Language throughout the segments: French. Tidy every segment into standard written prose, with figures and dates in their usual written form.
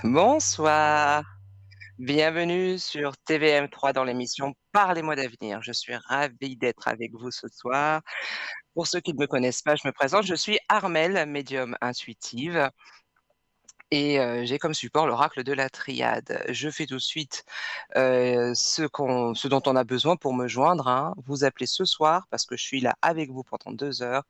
Bonsoir, bienvenue sur TVM3 dans l'émission Parlez-moi d'avenir. Je suis ravie d'être avec vous ce soir. Pour ceux qui ne me connaissent pas, je me présente, je suis Armelle, médium intuitive et j'ai comme support l'oracle de la triade. Je fais tout de suite, ce dont on a besoin pour me joindre, hein. Vous appelez ce soir parce que je suis là avec vous pendant 2 heures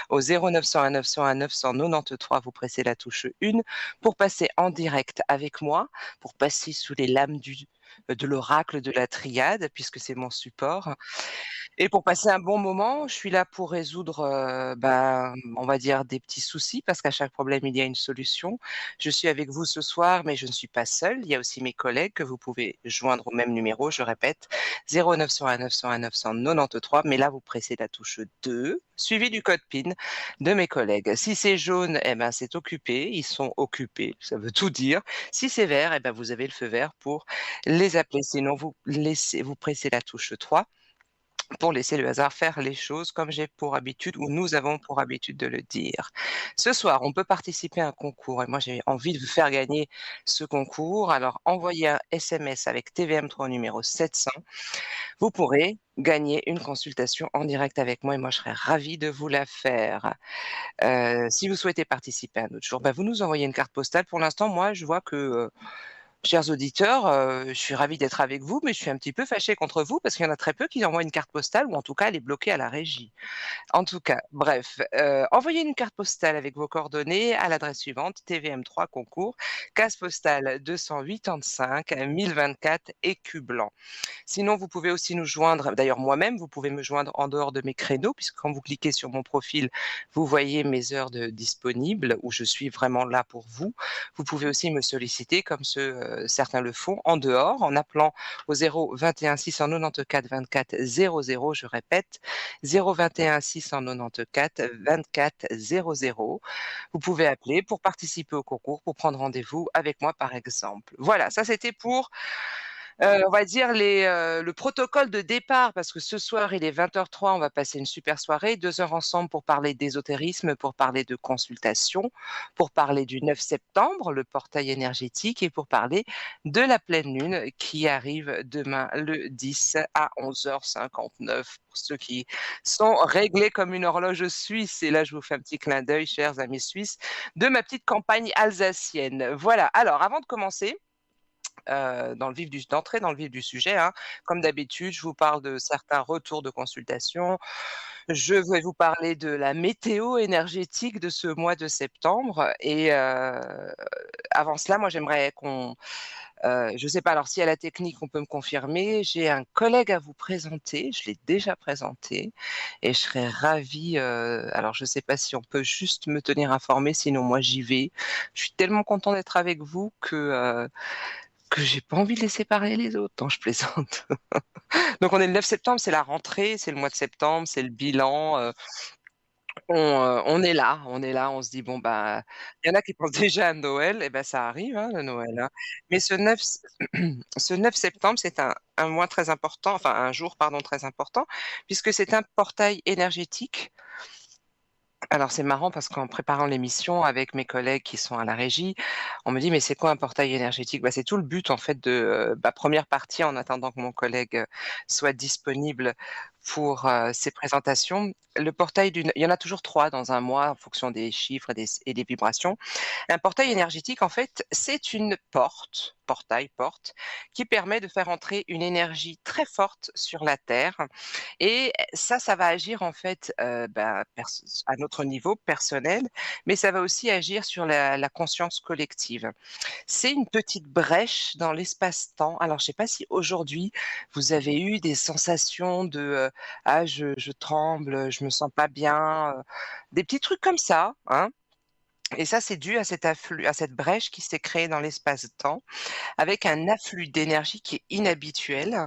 au 0901 901 993, vous pressez la touche 1 pour passer en direct avec moi, pour passer sous les lames de l'oracle de la triade, puisque c'est mon support. Et pour passer un bon moment, je suis là pour résoudre, on va dire des petits soucis, parce qu'à chaque problème, il y a une solution. Je suis avec vous ce soir, mais je ne suis pas seule. Il y a aussi mes collègues que vous pouvez joindre au même numéro, je répète, 0901 901 993. Mais là, vous pressez la touche 2, suivi du code PIN de mes collègues. Si c'est jaune, eh ben, c'est occupé. Ils sont occupés. Ça veut tout dire. Si c'est vert, eh ben, vous avez le feu vert pour les appeler. Sinon, vous pressez la touche 3 pour laisser le hasard faire les choses comme j'ai pour habitude ou nous avons pour habitude de le dire. Ce soir, on peut participer à un concours et moi j'ai envie de vous faire gagner ce concours. Alors envoyez un SMS avec TVM3 au numéro 700. Vous pourrez gagner une consultation en direct avec moi et moi je serais ravie de vous la faire. Si vous souhaitez participer un autre jour, vous nous envoyez une carte postale. Pour l'instant, moi je vois que chers auditeurs, je suis ravie d'être avec vous, mais je suis un petit peu fâchée contre vous parce qu'il y en a très peu qui envoient une carte postale ou en tout cas elle est bloquée à la régie. En tout cas, bref, envoyez une carte postale avec vos coordonnées à l'adresse suivante: TVM3 concours, case postale 285 1024 Écu Blanc. Sinon, vous pouvez aussi nous joindre, d'ailleurs moi-même, vous pouvez me joindre en dehors de mes créneaux, puisque quand vous cliquez sur mon profil, vous voyez mes heures disponibles, où je suis vraiment là pour vous. Vous pouvez aussi me solliciter, comme certains le font, en dehors, en appelant au 021 694 24 00, je répète, 021 694 24 00. Vous pouvez appeler pour participer au concours, pour prendre rendez-vous avec moi, par exemple. Voilà, ça c'était pour on va dire le protocole de départ, parce que ce soir, il est 20h03, on va passer une super soirée, 2 heures ensemble pour parler d'ésotérisme, pour parler de consultation, pour parler du 9 septembre, le portail énergétique, et pour parler de la pleine lune qui arrive demain, le 10 à 11h59, pour ceux qui sont réglés comme une horloge suisse. Et là, je vous fais un petit clin d'œil, chers amis suisses, de ma petite campagne alsacienne. Voilà. Alors, avant de commencer, d'entrer dans le vif du sujet, hein. Comme d'habitude, je vous parle de certains retours de consultation. Je vais vous parler de la météo énergétique de ce mois de septembre et avant cela, moi, j'aimerais je sais pas, alors si à la technique, on peut me confirmer, j'ai un collègue à vous présenter. Je l'ai déjà présenté et je serais ravie, alors je sais pas si on peut juste me tenir informée, sinon moi j'y vais. Je suis tellement content d'être avec vous que j'ai pas envie de laisser parler les autres. Non, je plaisante. Donc on est le 9 septembre, c'est la rentrée, c'est le mois de septembre, c'est le bilan, on est là, on se dit: «Bon, bah», il y en a qui pensent déjà à Noël et bah, ça arrive, hein, le Noël, hein. Mais ce 9 septembre, c'est un mois très important, enfin un jour, pardon, très important, puisque c'est un portail énergétique. Alors c'est marrant parce qu'en préparant l'émission avec mes collègues qui sont à la régie, on me dit: «Mais c'est quoi un portail énergétique?» C'est tout le but en fait première partie en attendant que mon collègue, soit disponible pour, ses présentations. Le portail d'une Il y en a toujours 3 dans un mois en fonction des chiffres et des vibrations. Un portail énergétique, en fait, c'est une porte, qui permet de faire entrer une énergie très forte sur la Terre et ça va agir en fait, à notre niveau personnel, mais ça va aussi agir sur la conscience collective. C'est une petite brèche dans l'espace-temps. Alors je ne sais pas si aujourd'hui vous avez eu des sensations de, «Ah je tremble, je me sens pas bien», des petits trucs comme ça, hein, et ça c'est dû à cette brèche qui s'est créée dans l'espace-temps avec un afflux d'énergie qui est inhabituel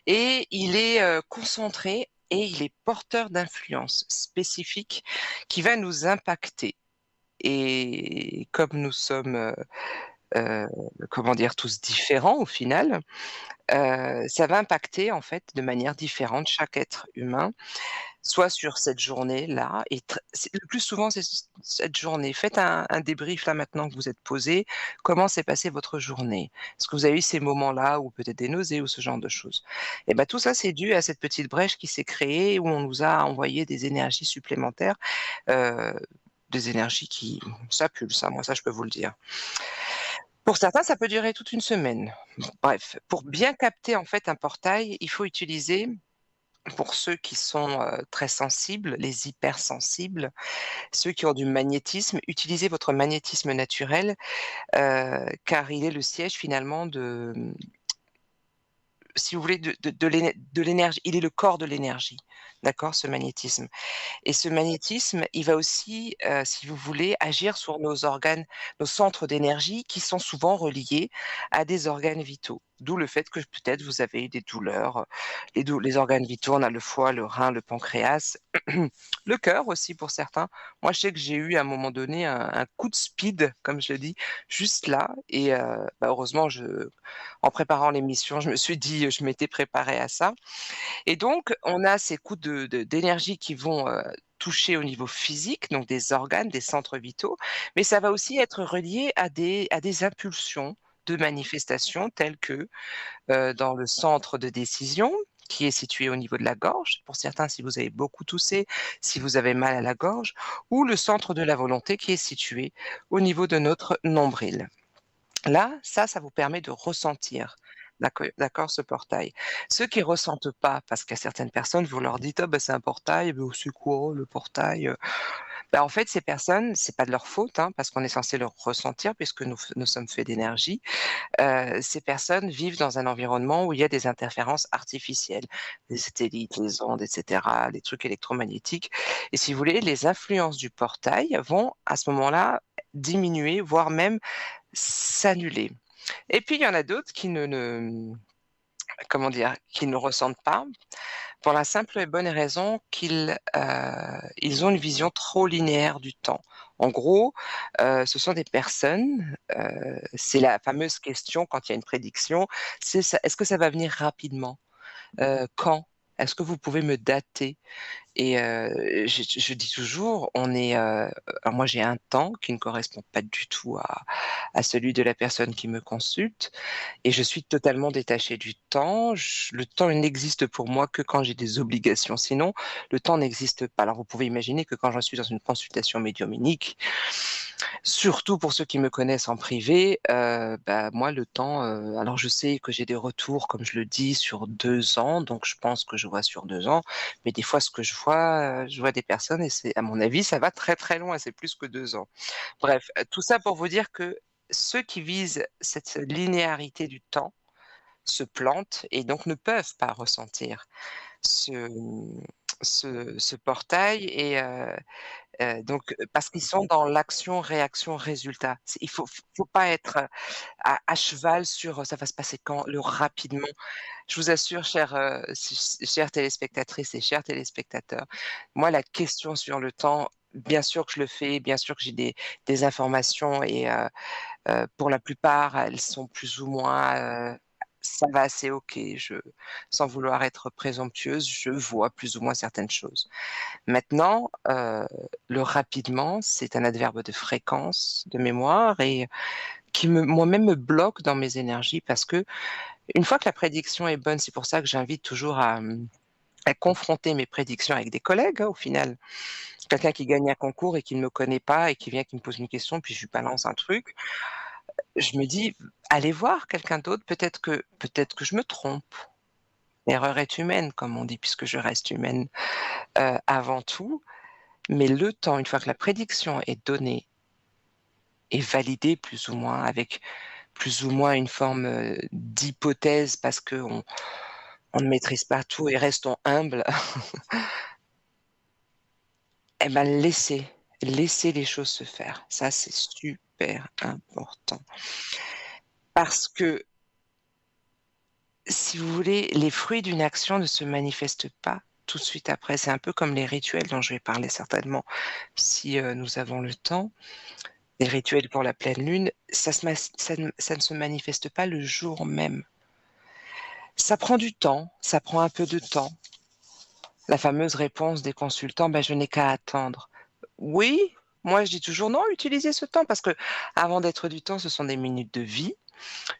et il est, concentré et il est porteur d'influences spécifiques qui va nous impacter et comme nous sommes, heu, comment dire? Tous différents au final, ça va impacter en fait de manière différente chaque être humain, soit sur cette journée-là et c'est le plus souvent c'est cette journée. Faites un débrief là maintenant que vous êtes posé. Comment s'est passée votre journée? Est-ce que vous avez eu ces moments-là ou peut-être des nausées ou ce genre de choses? Et bah, tout ça c'est dû à cette petite brèche qui s'est créée où on nous a envoyé des énergies supplémentaires, heu, des énergies qui ça pulse, hein, moi ça je peux vous le dire. Pour certains, ça peut durer toute une semaine. Bref, pour bien capter en fait un portail, il faut utiliser, pour ceux qui sont, très sensibles, les hypersensibles, ceux qui ont du magnétisme, utilisez votre magnétisme naturel, car il est le siège finalement de, si vous voulez, de l'énergie. Il est le corps de l'énergie, d'accord, ce magnétisme? Et ce magnétisme, il va aussi, si vous voulez, agir sur nos organes, nos centres d'énergie qui sont souvent reliés à des organes vitaux. D'où le fait que peut-être vous avez eu des douleurs, les organes vitaux, on a le foie, le rein, le pancréas, le cœur aussi pour certains. Moi, je sais que j'ai eu à un moment donné un coup de speed, comme je dis, juste là et bah, heureusement en préparant l'émission, je me suis dit, je m'étais préparée à ça et donc, on a ces coups d'énergie qui vont, toucher au niveau physique, donc des organes, des centres vitaux, mais ça va aussi être relié à des impulsions de manifestation telles que, dans le centre de décision, qui est situé au niveau de la gorge, pour certains si vous avez beaucoup toussé, si vous avez mal à la gorge, ou le centre de la volonté qui est situé au niveau de notre nombril. Là, ça vous permet de ressentir, d'accord, ce portail. Ceux qui ressentent pas, parce qu'il y a certaines personnes, vous leur dites: «Ah bah, c'est un portail», «Bah, c'est quoi le portail?» Bah, en fait, ces personnes, c'est pas de leur faute, hein, parce qu'on est censé le ressentir puisque nous sommes faits d'énergie. Ces personnes vivent dans un environnement où il y a des interférences artificielles, les satellites, les ondes et cetera, les trucs électromagnétiques et si vous voulez, les influences du portail vont, à ce moment-là, diminuer, voire même s'annuler. Et puis il y en a d'autres qui comment dire? Qui ne ressentent pas, pour la simple et bonne raison ils ont une vision trop linéaire du temps. En gros, ce sont des personnes, c'est la fameuse question quand il y a une prédiction, c'est ça: «Est-ce que ça va venir rapidement? Quand? Est-ce que vous pouvez me dater?» Et je dis toujours, alors moi j'ai un temps qui ne correspond pas du tout à celui de la personne qui me consulte et je suis totalement détachée du temps. Le temps, il n'existe pour moi que quand j'ai des obligations. Sinon, le temps n'existe pas. Alors vous pouvez imaginer que quand je suis dans une consultation médiumnique, surtout pour ceux qui me connaissent en privé, bah, moi le temps, alors je sais que j'ai des retours, comme je le dis, sur 2 ans, donc je pense que je vois sur 2 ans, mais des fois ce que je vois des personnes et c'est à mon avis, ça va très, très loin, c'est plus que 2 ans. Bref, tout ça pour vous dire que ceux qui visent cette linéarité du temps se plantent et donc ne peuvent pas ressentir ce, ce portail et donc parce qu'ils sont dans l'action, réaction, résultat. Il faut pas être, à cheval sur, ça va se passer quand, le rapidement. Je vous assure chères téléspectatrices et chers téléspectateurs, moi la question sur le temps, bien sûr que je le fais, bien sûr que j'ai des informations et pour la plupart, elles sont plus ou moins, ça va, c'est OK. Sans vouloir être présomptueuse, je vois plus ou moins certaines choses. Maintenant, le rapidement, c'est un adverbe de fréquence, de mémoire et qui moi-même me bloque dans mes énergies parce que une fois que la prédiction est bonne, c'est pour ça que j'invite toujours à confronter mes prédictions avec des collègues, hein, au final. Quelqu'un qui gagne un concours et qui ne me connaît pas et qui vient, qui me pose une question, puis je lui balance un truc. Je me dis: «Allez voir quelqu'un d'autre, peut-être que je me trompe». L'erreur est humaine, comme on dit, puisque je reste humaine, avant tout. Mais le temps, une fois que la prédiction est donnée et validée plus ou moins, avec plus ou moins une forme, d'hypothèse parce qu'on ne maîtrise pas tout et restons humbles, et ben laisser les choses se faire. Ça, c'est super important. Parce que si vous voulez, les fruits d'une action ne se manifestent pas tout de suite après. C'est un peu comme les rituels dont je vais parler certainement si, nous avons le temps. Les rituels pour la pleine lune, ça ne se manifeste pas le jour même. Ça prend du temps, ça prend un peu de temps. La fameuse réponse des consultants: «Ben, je n'ai qu'à attendre». Oui, moi je dis toujours: «Non, utilisez ce temps» parce que avant d'être du temps, ce sont des minutes de vie.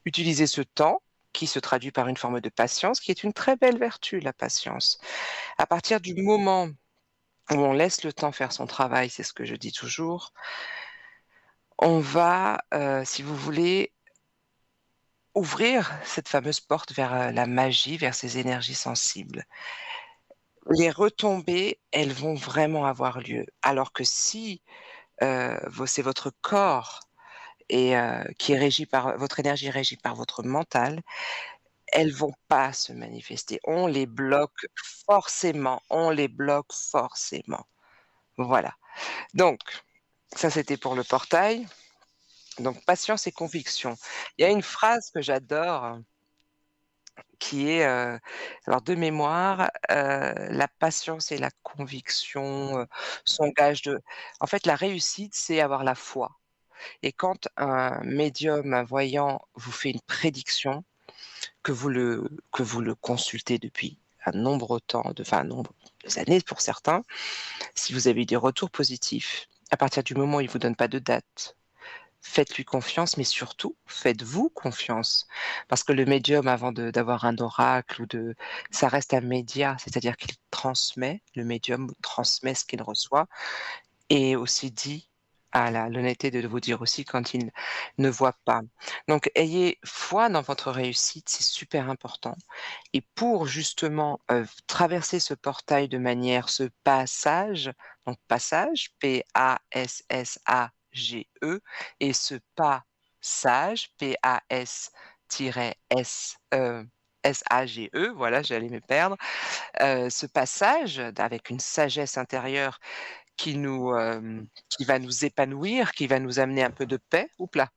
Utilisez ce temps qui se traduit par une forme de patience, qui est une très belle vertu, la patience. À partir du moment où on laisse le temps faire son travail, c'est ce que je dis toujours, on va, si vous voulez, ouvrir cette fameuse porte vers, la magie, vers ces énergies sensibles. Les retombées, elles vont vraiment avoir lieu. Alors que si, vo c'est votre corps qui est régi par votre énergie est régie par votre mental, elles vont pas se manifester. On les bloque forcément. Voilà. Donc ça, c'était pour le portail. Donc patience et conviction. Il y a une phrase que j'adore qui est, alors de mémoire, «La patience et la conviction, sont gages de» en fait, la réussite, c'est avoir la foi et quand un médium, un voyant vous fait une prédiction, que vous le consultez depuis un nombre temps de enfin un nombre d'années pour certains, si vous avez eu des retours positifs, à partir du moment où il vous donne pas de date, faites-lui confiance, mais surtout, faites-vous confiance. Parce que le médium, avant d'avoir un oracle ou de ça reste un média, c'est-à-dire qu'il transmet, le médium transmet ce qu'il reçoit et aussi dit a l'honnêteté de vous dire aussi quand il ne voit pas. Donc ayez foi dans votre réussite, c'est super important et pour justement, traverser ce portail de manière ce passage, donc passage, P-A-S-S-A-G-E et ce pas sage, P-A-S-S, S-A-G-E, voilà, j'allais me perdre. Ce passage avec une sagesse intérieure qui va nous épanouir, qui va nous amener un peu de paix. Oups là!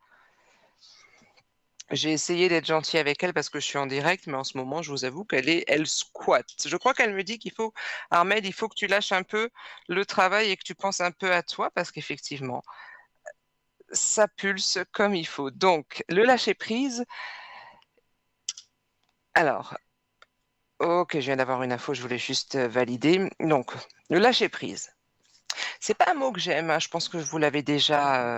J'ai essayé d'être gentille avec elle parce que je suis en direct, mais en ce moment, je vous avoue elle squatte. Je crois qu'elle me dit qu'il faut: «Armelle, il faut que tu lâches un peu le travail et que tu penses un peu à toi» parce qu'effectivement, ça pulse comme il faut. Donc le lâcher prise, alors OK, je viens d'avoir une info, je voulais juste, valider. Donc le lâcher prise, c'est pas un mot que j'aime, hein, je pense que je vous l'ai déjà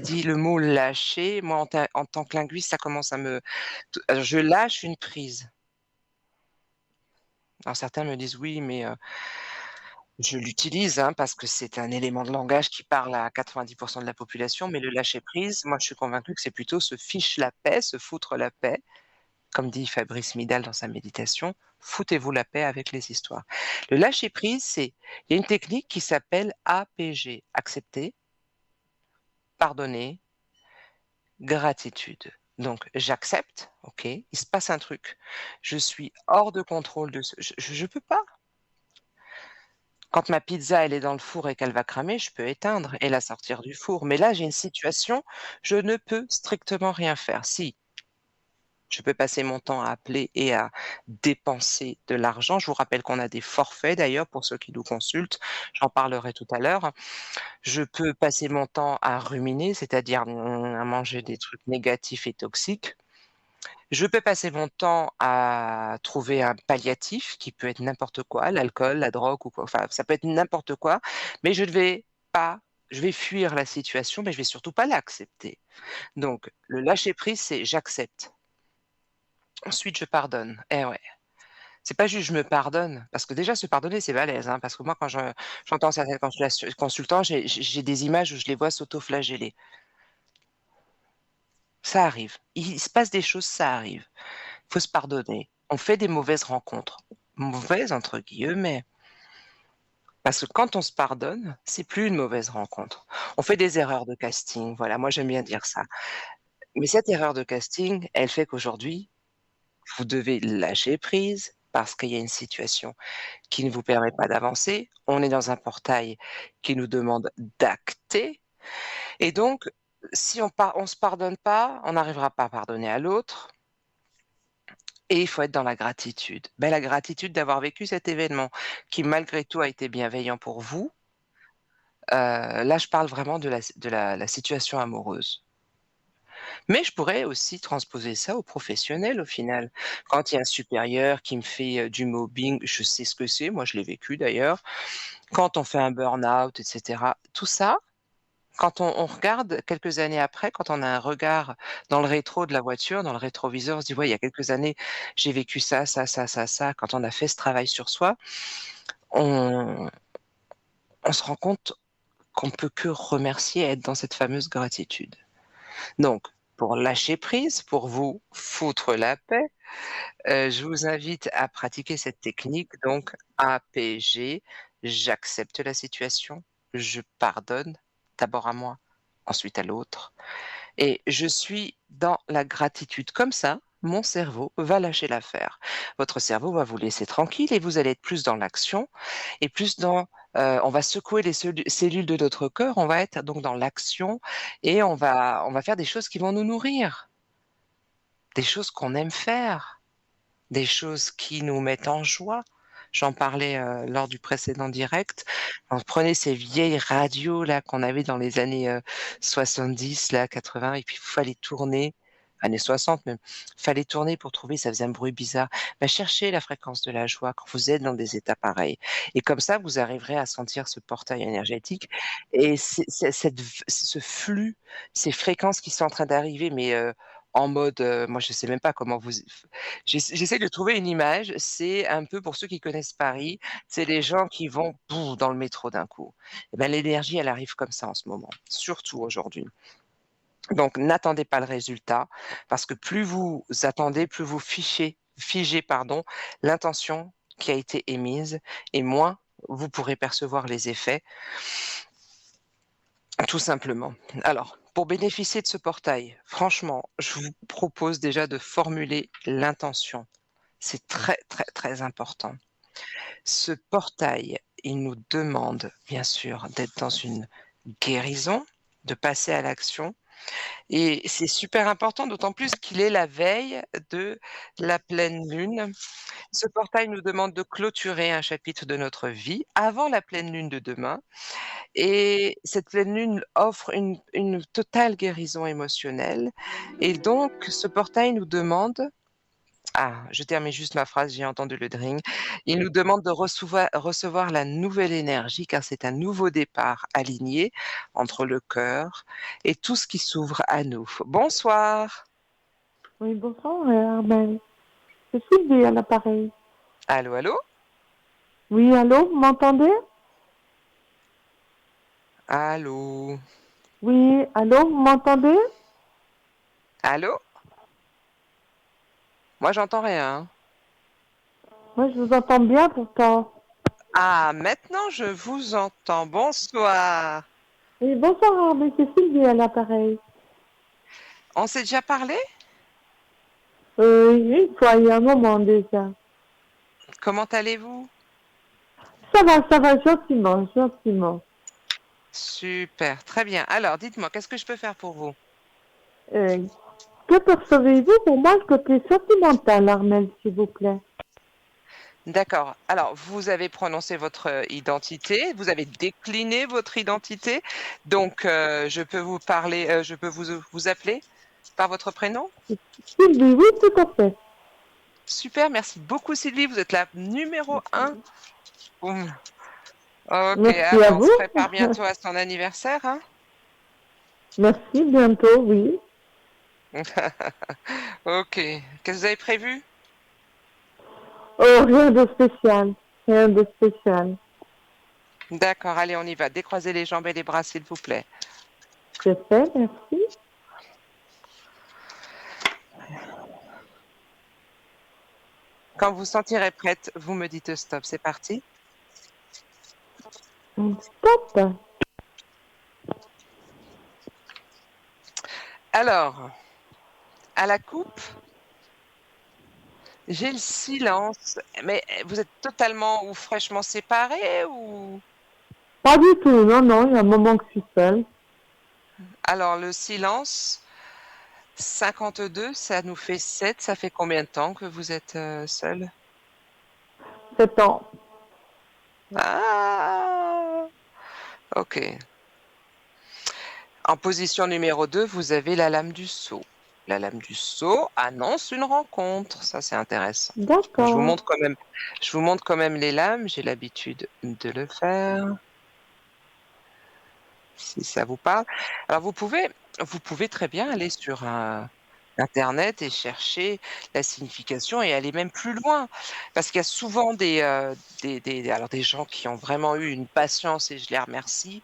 dit, le mot lâcher, moi en tant que linguiste, ça commence à me je lâche une prise. Alors certains me disent: «Oui, mais je l'utilise, hein, parce que c'est un élément de langage qui parle à 90 de la population, mais le lâcher prise, moi je suis convaincue que c'est plutôt se fiche la paix, se foutre la paix, comme dit Fabrice Midal dans sa méditation: «Foutez-vous la paix avec les histoires». Le lâcher prise, il y a une technique qui s'appelle APG: accepter, pardonner, gratitude. Donc j'accepte, OK, il se passe un truc. Je suis hors de contrôle de ce je peux pas. Quand ma pizza, elle est dans le four et qu'elle va cramer, je peux éteindre et la sortir du four. Mais là, j'ai une situation, je ne peux strictement rien faire. Si, je peux passer mon temps à appeler et à dépenser de l'argent. Je vous rappelle qu'on a des forfaits d'ailleurs pour ceux qui nous consultent, j'en parlerai tout à l'heure. Je peux passer mon temps à ruminer, c'est-à-dire, à manger des trucs négatifs et toxiques. Je peux passer mon temps à trouver un palliatif qui peut être n'importe quoi, l'alcool, la drogue ou quoi, enfin, ça peut être n'importe quoi, mais pas je vais fuir la situation, mais je vais surtout pas l'accepter. Donc le lâcher prise, c'est j'accepte. Ensuite, je pardonne. Eh ouais, c'est pas juste je me pardonne, parce que déjà se pardonner, c'est balèze, hein, parce que moi j'entends certains consultants, j'ai des images où je les vois s'autoflageller. Ça arrive. Il se passe des choses, ça arrive. Faut se pardonner. On fait des mauvaises rencontres. «Mauvaises» entre guillemets, parce que quand on se pardonne, c'est plus une mauvaise rencontre. On fait des erreurs de casting, voilà, moi j'aime bien dire ça. Mais cette erreur de casting, elle fait qu'aujourd'hui, vous devez lâcher prise parce qu'il y a une situation qui ne vous permet pas d'avancer. On est dans un portail qui nous demande d'acter et donc si on se pardonne pas, on n'arrivera pas à pardonner à l'autre. Et il faut être dans la gratitude. Ben, la gratitude d'avoir vécu cet événement qui malgré tout a été bienveillant pour vous, Là, je parle vraiment de la situation amoureuse. Mais je pourrais aussi transposer ça au professionnel, au final. Quand il y a un supérieur qui me fait, du mobbing, je sais ce que c'est, moi je l'ai vécu d'ailleurs. Quand on fait un burn-out et cetera, tout ça, quand on regarde quelques années après, quand on a un regard dans le rétro de la voiture, dans le rétroviseur, on se dit: «Ouais, il y a quelques années, j'ai vécu ça, ça, ça, ça, ça». Quand on a fait ce travail sur soi, on on se rend compte qu'on peut que remercier et être dans cette fameuse gratitude. Donc, pour lâcher prise, pour vous foutre la paix, je vous invite à pratiquer cette technique donc APG. J'accepte la situation, je pardonne, d'abord à moi, ensuite à l'autre et je suis dans la gratitude. Comme ça, mon cerveau va lâcher l'affaire. Votre cerveau va vous laisser tranquille et vous allez être plus dans l'action et plus dans, on va secouer les cellules de notre corps, on va être donc dans l'action et on va faire des choses qui vont nous nourrir, des choses qu'on aime faire. Des choses qui nous mettent en joie. J'en parlais, lors du précédent direct. On prenait ces vieilles radios là qu'on avait dans les années, 70 là, 80 et puis il fallait tourner, années 60 même, fallait tourner pour trouver, ça faisait un bruit bizarre. Bah, cherchez la fréquence de la joie quand vous êtes dans des états pareils et comme ça vous arriverez à sentir ce portail énergétique et c'est cette v ce flux, ces fréquences qui sont en train d'arriver mais, en mode, moi je sais même pas comment vous j'essaie de trouver une image, c'est un peu pour ceux qui connaissent Paris, c'est les gens qui vont boum dans le métro d'un coup. Et ben, l'énergie, elle arrive comme ça en ce moment, surtout aujourd'hui. Donc n'attendez pas le résultat parce que plus vous attendez, plus vous figez pardon, l'intention qui a été émise et moins vous pourrez percevoir les effets, tout simplement. Alors, pour bénéficier de ce portail, franchement, je vous propose déjà de formuler l'intention. C'est très, très, très important. Ce portail, il nous demande bien sûr d'être dans une guérison, de passer à l'action et c'est super important, d'autant plus qu'il est la veille de la pleine lune. Ce portail nous demande de clôturer un chapitre de notre vie avant la pleine lune de demain et cette pleine lune offre une totale guérison émotionnelle et donc ce portail nous demande je termine juste ma phrase, j'ai entendu le dring. Il nous demande de recevoir la nouvelle énergie car c'est un nouveau départ aligné entre le cœur et tout ce qui s'ouvre à nous. Bonsoir. Oui, bonsoir, Armel. C'est Sylvie à l'appareil. Allô, allô? Oui, allô, vous m'entendez? Allô? Oui, allô, vous m'entendez? Allô? Moi, j'entends rien, hein. Moi, je vous entends bien pourtant. Ah, maintenant je vous entends. Bonsoir. Oui, bonsoir, Armel, c'est Sylvie à l'appareil. On s'est déjà parlé? Une fois, il y a un moment déjà. Comment allez-vous? Ça va, gentiment, gentiment. Super, très bien. Alors, dites-moi, qu'est-ce que je peux faire pour vous? Euh, que percevez-vous pour moi le côté sentimental, Armel, s'il vous plaît? D'accord. Alors, vous avez prononcé votre, identité, vous avez décliné votre identité, donc je peux vous parler, je peux vous appeler par votre prénom? Sylvie, oui, tout à fait. Super, merci beaucoup Sylvie, vous êtes la numéro un. Boum. OK, Merci à on se vous. prépare bientôt à son anniversaire, hein? Merci, bientôt, oui. OK. Qu'est-ce que vous avez prévu? Oh, rien de spécial. Rien de spécial. D'accord, allez, on y va. Décroisez les jambes et les bras, s'il vous plaît. C'est fait, merci. Quand vous vous sentirez prête, vous me dites stop. C'est parti? Stop. Alors, à la coupe, j'ai le silence, mais vous êtes totalement ou fraîchement séparés ou? Pas du tout, non, non, il y a un moment que je suis seule. Alors le silence, 52, ça nous fait 7. Ça fait combien de temps que vous êtes, seuls? 7 ans. Ah! OK. En position numéro 2, vous avez la lame du Sceau. La lame du Sceau annonce une rencontre, ça c'est intéressant. Je vous D'accord. montre quand même je vous montre quand même les lames, j'ai l'habitude de le faire, si ça vous parle. Alors vous pouvez très bien aller sur, internet et chercher la signification et aller même plus loin. Parce qu'il y a souvent des gens qui ont vraiment eu une patience et je les remercie,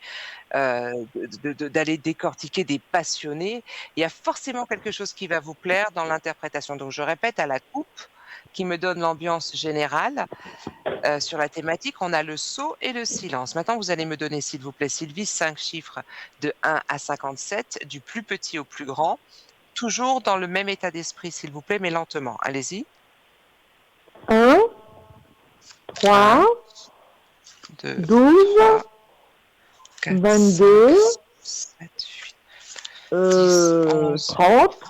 d'aller décortiquer des passionnés. Il y a forcément quelque chose qui va vous plaire dans l'interprétation. Donc je répète, à la coupe qui me donne l'ambiance générale, sur la thématique, on a le sceau et le silence. Maintenant, vous allez me donner, s'il vous plaît, Sylvie, 5 chiffres de 1 à 57, du plus petit au plus grand, toujours dans le même état d'esprit, s'il vous plaît, mais lentement. Allez-y. Un, 3, 1, 2, 12, 3, 4, 5, 22, 7, 8, 10, 11, 30.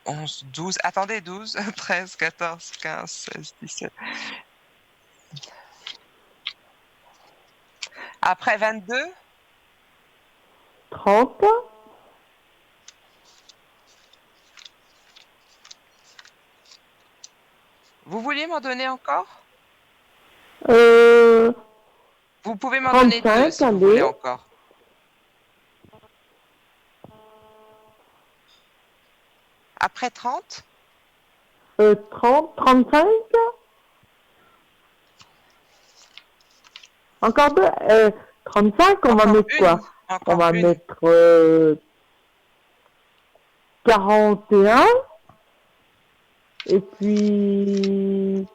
11, 12, attendez, 12, 13, 14, 15, 16, 17. Après 22, 30, vous vouliez m'en donner encore? euh, Vous pouvez m'en donner 2 35, si vous voulez allez, encore. Après 30, 30, 35, encore deux, 35, on va encore mettre une, quoi? On encore va une. mettre 41, et puis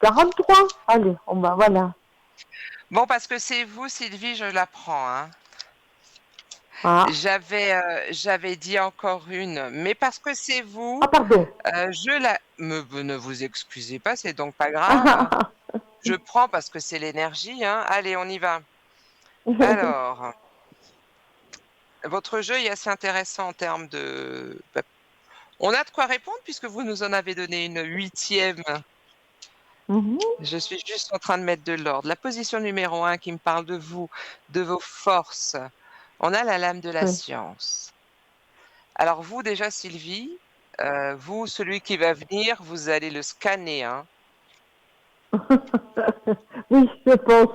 43. Allez, on va, voilà. Bon, parce que c'est vous, Sylvie, je la prends, hein. Ah, J'avais dit encore une, mais parce que c'est ah vous, pardon. je la ne vous excusez pas, c'est donc pas grave. Je prends parce que c'est l'énergie, hein. Allez, on y va. Alors, votre jeu est assez intéressant en termes on a de quoi répondre puisque vous nous en avez donné une huitième. Mhm, Je suis juste en train de mettre de l'ordre. La position numéro 1 qui me parle de vous, de vos forces. On a la lame de la oui. science. Alors vous déjà Sylvie, vous, celui qui va venir, vous allez le scanner, hein. Oui, je pense.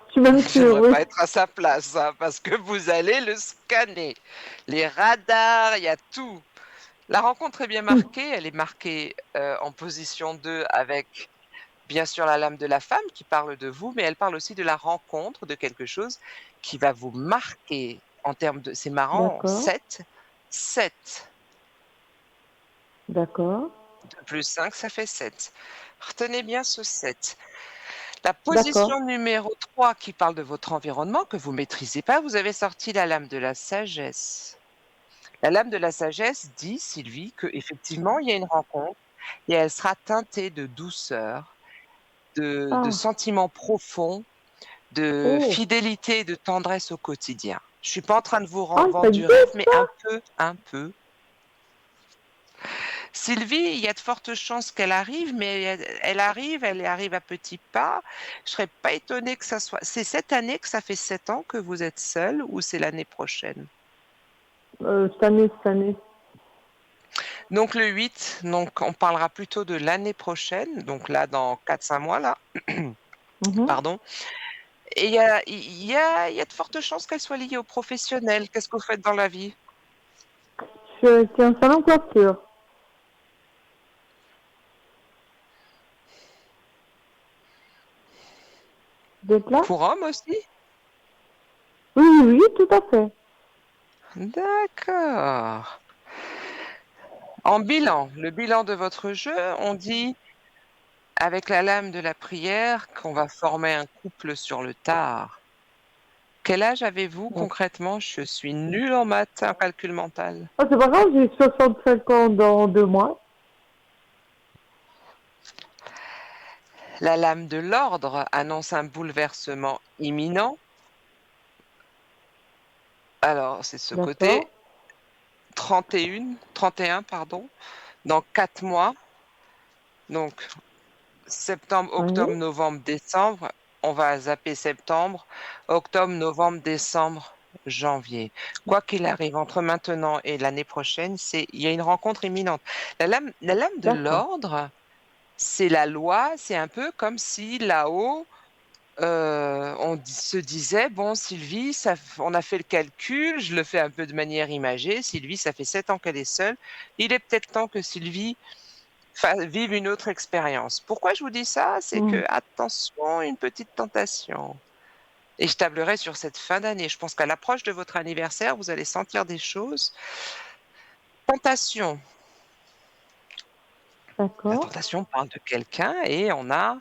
Je suis même sûre, J'aimerais oui. pas être à sa place, hein, parce que vous allez le scanner. Les radars, il y a tout. La rencontre est bien Tout. marquée, elle est marquée, en position 2 avec bien sûr la lame de la femme qui parle de vous, mais elle parle aussi de la rencontre, de quelque chose qui va vous marquer en termes de c'est marrant, D'accord, 7, 7 d'accord, 2 plus 5 ça fait 7. Retenez bien ce 7. La d'accord. position numéro 3 qui parle de votre environnement que vous maîtrisez pas, vous avez sorti la lame de la sagesse. La lame de la sagesse dit, Sylvie, qu'effectivement, il y a une rencontre et elle sera teintée de douceur, de Ah, sentiments profonds, de oh, fidélité et de tendresse au quotidien. Je suis pas en train de vous ah, ça vendre du rêve, existe, mais ça? un peu, un peu. Sylvie, il y a de fortes chances qu'elle arrive, mais elle arrive à petits pas. Je serais pas étonnée que ça soit c'est cette année que ça fait 7 ans que vous êtes seule ou c'est l'année prochaine? Cette année, cette année. Donc le 8, donc on parlera plutôt de l'année prochaine, donc là dans 4-5 mois là, Mhm. pardon et il y a de fortes chances qu'elle soit liée au professionnel. Qu'est-ce que vous faites dans la vie? Je suis un salon de coiffure. Vous êtes là? Pour homme aussi? Oui, oui, oui, tout à fait. D'accord. En bilan, le bilan de votre jeu, on dit avec la lame de la prière qu'on va former un couple sur le tard. Quel âge avez-vous D'accord. concrètement? Je suis nulle en maths, en calcul mental. Ah, c'est pas grave, j'ai 65 ans dans 2 mois. La lame de l'ordre annonce un bouleversement imminent. Alors, c'est ce D'accord, côté 31, pardon, dans 4 mois, donc septembre, oui. octobre, novembre, décembre, on va zapper septembre, octobre, novembre, décembre, janvier. Quoi qu'il arrive entre maintenant et l'année prochaine, il y a une rencontre imminente. La lame de D'accord. l'ordre, c'est la loi, c'est un peu comme si là-haut, se disait, bon, Sylvie, on a fait le calcul, je le fais un peu de manière imagée. Sylvie, ça fait 7 ans qu'elle est seule. Il est peut-être temps que Sylvie vive une autre expérience. Pourquoi je vous dis ça? C'est que, Mm. attention, une petite tentation. Et je tablerai sur cette fin d'année. Je pense qu'à l'approche de votre anniversaire, vous allez sentir des choses. Tentation. La D'accord. tentation parle de quelqu'un et on a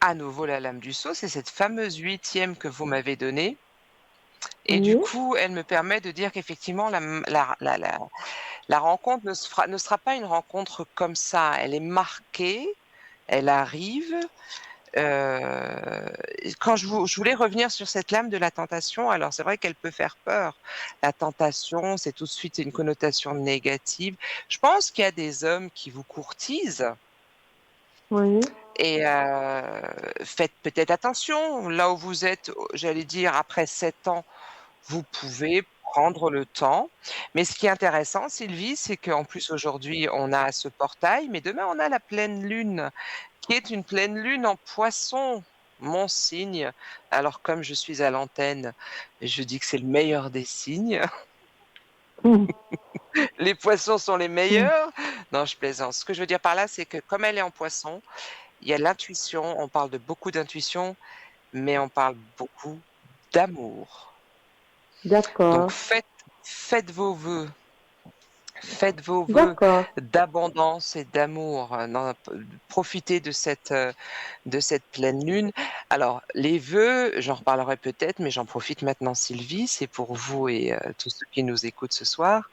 à nouveau la lame du sceau, c'est cette fameuse huitième que vous m'avez donnée. Et du Oui. coup, elle me permet de dire qu'effectivement, la rencontre ne sera pas une rencontre comme ça. Elle est marquée, elle arrive. Quand je voulais revenir sur cette lame de la tentation, alors c'est vrai qu'elle peut faire peur. La tentation, c'est tout de suite une connotation négative. Je pense qu'il y a des hommes qui vous courtisent Oui. et faites peut-être attention. Là où vous êtes, j'allais dire après 7 ans, vous pouvez prendre le temps. Mais ce qui est intéressant, Sylvie, c'est qu'en plus aujourd'hui, on a ce portail, mais demain, on a la pleine lune, qui est une pleine lune en Poisson, mon signe. Alors comme je suis à l'antenne, je dis que c'est le meilleur des signes. Mm. Les Poissons sont les Mm. meilleurs. Non, je plaisante. Ce que je veux dire par là, c'est que comme elle est en Poisson, il y a l'intuition, on parle de beaucoup d'intuition, mais on parle beaucoup d'amour. Donc D'accord. faites vos vœux. Faites vos vœux D'accord. d'abondance et d'amour. Profitez de cette pleine lune. Alors, les vœux, j'en reparlerai peut-être, mais j'en profite maintenant, Sylvie, c'est pour vous et tous ceux qui nous écoutent ce soir.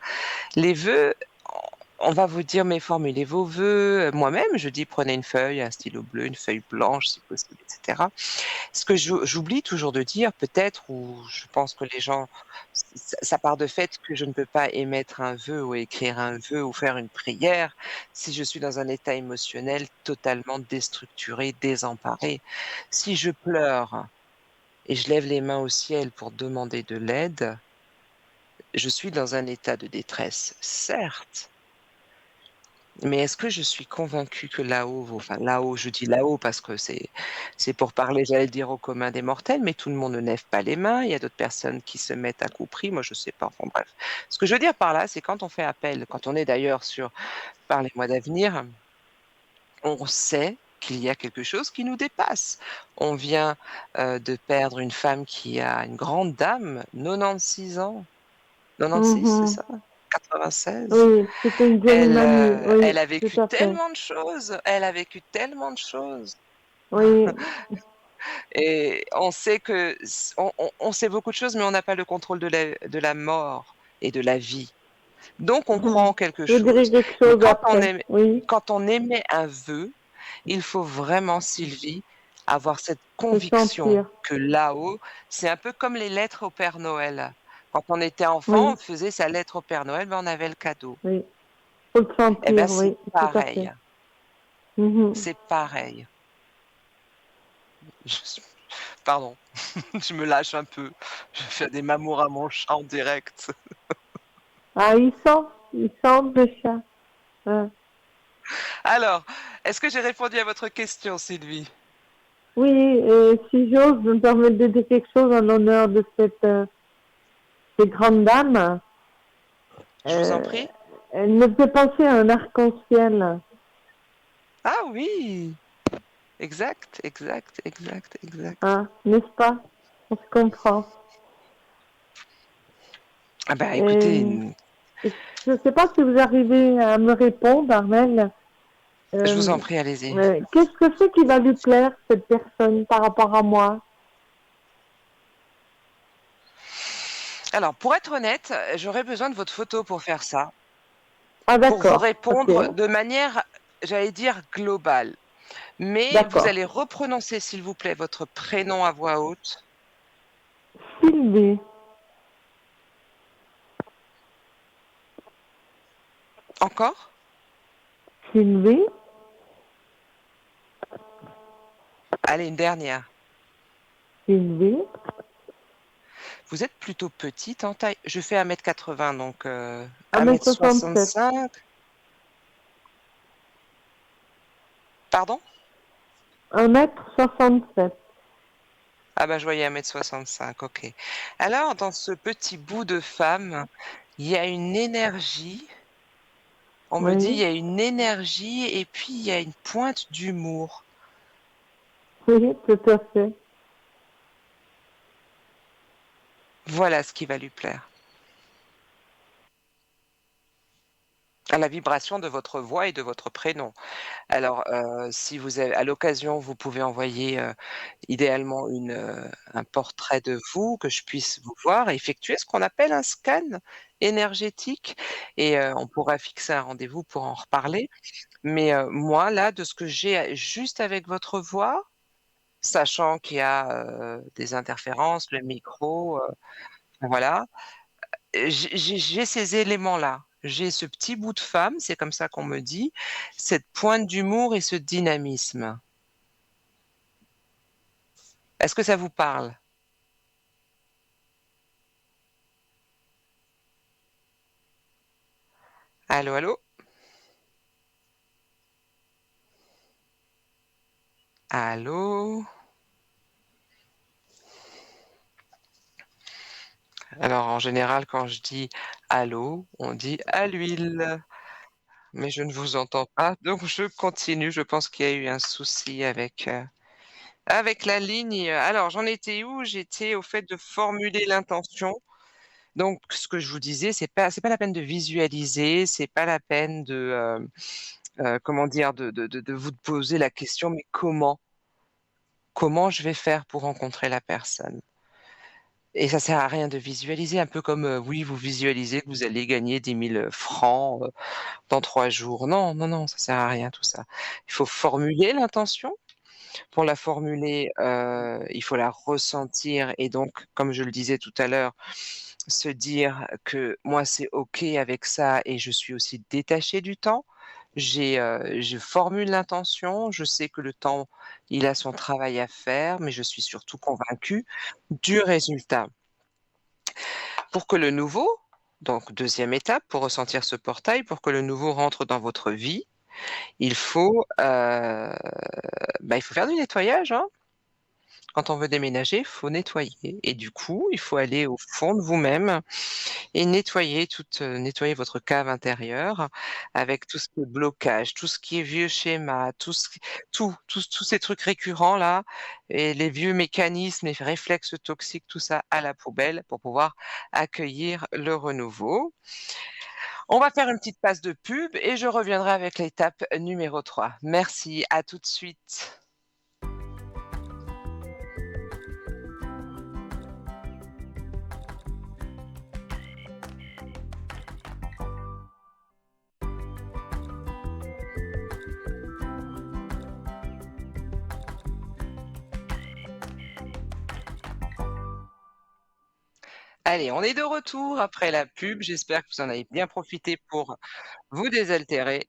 Les vœux, on va vous dire, mais formulez vos vœux. Moi-même, je dis, prenez une feuille, un stylo bleu, une feuille blanche, si possible, etc. Ce que j'oublie toujours de dire peut-être, ou je pense que les gens, ça part de fait que je ne peux pas émettre un vœu ou écrire un vœu ou faire une prière si je suis dans un état émotionnel totalement déstructuré, désemparé. Si je pleure et je lève les mains au ciel pour demander de l'aide, je suis dans un état de détresse, certes. Mais est-ce que je suis convaincue que là-haut, enfin là-haut, je dis là-haut parce que c'est pour parler, j'allais dire, au commun des mortels, mais tout le monde ne lève pas les mains. Il y a d'autres personnes qui se mettent à coup pris. Moi, je sais pas. Enfin bref. Ce que je veux dire par là, c'est quand on fait appel, quand on est d'ailleurs sur Parlez-moi d'avenir, on sait qu'il y a quelque chose qui nous dépasse. On vient de perdre une femme qui a une grande dame, 96 ans. 96, c'est Mhm. ça? 96. Oui, c'était une jolie Elle, mamie. Oui, elle a tout vécu à fait. tellement de choses, elle a vécu tellement de choses Oui. et on sait que on sait beaucoup de choses, mais on n'a pas le contrôle de la mort et de la vie. Donc on croit Mhm. en quelque Je dirais chose. quelque Mais chose après. Oui, quand on émet un vœu, il faut vraiment, Sylvie, avoir cette le conviction sentir. que là-haut, c'est un peu comme les lettres au Père Noël. Quand on était enfant, on Oui, faisait sa lettre au Père Noël, ben on avait le cadeau. oui. Faut le Eh ben sentir, c'est oui, tout à fait. pareil, Mhm. c'est pareil. Je Pardon, je me lâche un peu. Je fais des mamours à mon chat en direct. Ah, il sent le chat. Ah. Alors, est-ce que j'ai répondu à votre question, Sylvie? Oui, si j'ose me permettre de dire quelque chose en l'honneur de cette grande dame, Je vous en euh, prie? elle me fait penser à un arc-en-ciel. Ah oui! Exact, exact, exact, exact. Hein, n'est-ce pas? On se comprend. Ah bah écoutez, Euh, je ne sais pas si vous arrivez à me répondre, Armel. je vous Euh, en prie, allez-y. Qu'est-ce que c'est qui va lui plaire, cette personne, par rapport à moi? Alors, pour être honnête, j'aurais besoin de votre photo pour faire ça, Ah, pour vous d'accord. Ok. répondre de manière, j'allais dire, globale. Mais vous D'accord. allez reprononcer, s'il vous plaît, votre prénom à voix haute. Sylvie. Encore? Sylvie. Allez, une dernière. Sylvie, Vous êtes plutôt petite en taille. Je fais 1,80 m, donc 1m67. 1,65 m. Pardon? 1m67. Ah bah, je voyais 1,65 m, OK. Alors, dans ce petit bout de femme, il y a une énergie. On me dit, il Oui, y a une énergie et puis il y a une pointe d'humour. oui, tout à fait. Voilà ce qui va lui plaire. À la vibration de votre voix et de votre prénom. Alors, si vous avez à l'occasion, vous pouvez envoyer, idéalement un portrait de vous, que je puisse vous voir et effectuer ce qu'on appelle un scan énergétique et on pourra fixer un rendez-vous pour en reparler. Mais, moi, là, de ce que j'ai juste avec votre voix, sachant qu'il y a, des interférences, le micro, voilà, j'ai ces éléments-là. J'ai ce petit bout de femme, c'est comme ça qu'on me dit, cette pointe d'humour et ce dynamisme. Est-ce que ça vous parle? Allô, allô? Allô? Alors, en général, quand je dis allô, on dit à l'huile, mais je ne vous entends pas, donc je continue. Je pense qu'il y a eu un souci avec la ligne. Alors, j'en étais où? J'étais au fait de formuler l'intention. Donc, ce que je vous disais, c'est pas la peine de visualiser, c'est pas la peine de, comment dire? De vous poser la question: «Mais comment? Comment je vais faire pour rencontrer la personne?» Et ça sert à rien de visualiser, un peu comme, oui, vous visualisez que vous allez gagner 10 000 francs, dans 3 jours. Non, non, non, ça sert à rien tout ça. Il faut formuler l'intention. Pour la formuler, il faut la ressentir et donc, comme je le disais tout à l'heure, se dire que moi c'est OK avec ça et je suis aussi détachée du temps. Je formule l'intention, je sais que le temps, il a son travail à faire, mais je suis surtout convaincue du résultat. Pour que le nouveau, donc deuxième étape, pour ressentir ce portail, pour que le nouveau rentre dans votre vie, il faut, il faut faire du nettoyage, hein. Quand on veut déménager, il faut nettoyer et du coup, il faut aller au fond de vous-même et nettoyer votre cave intérieure avec tout ce qui est blocage, tout ce qui est vieux schéma, tous ces trucs récurrents là et les vieux mécanismes, les réflexes toxiques, tout ça à la poubelle pour pouvoir accueillir le renouveau. On va faire une petite passe de pub et je reviendrai avec l'étape numéro 3. Merci, à tout de suite. Allez, on est de retour après la pub. J'espère que vous en avez bien profité pour vous désaltérer.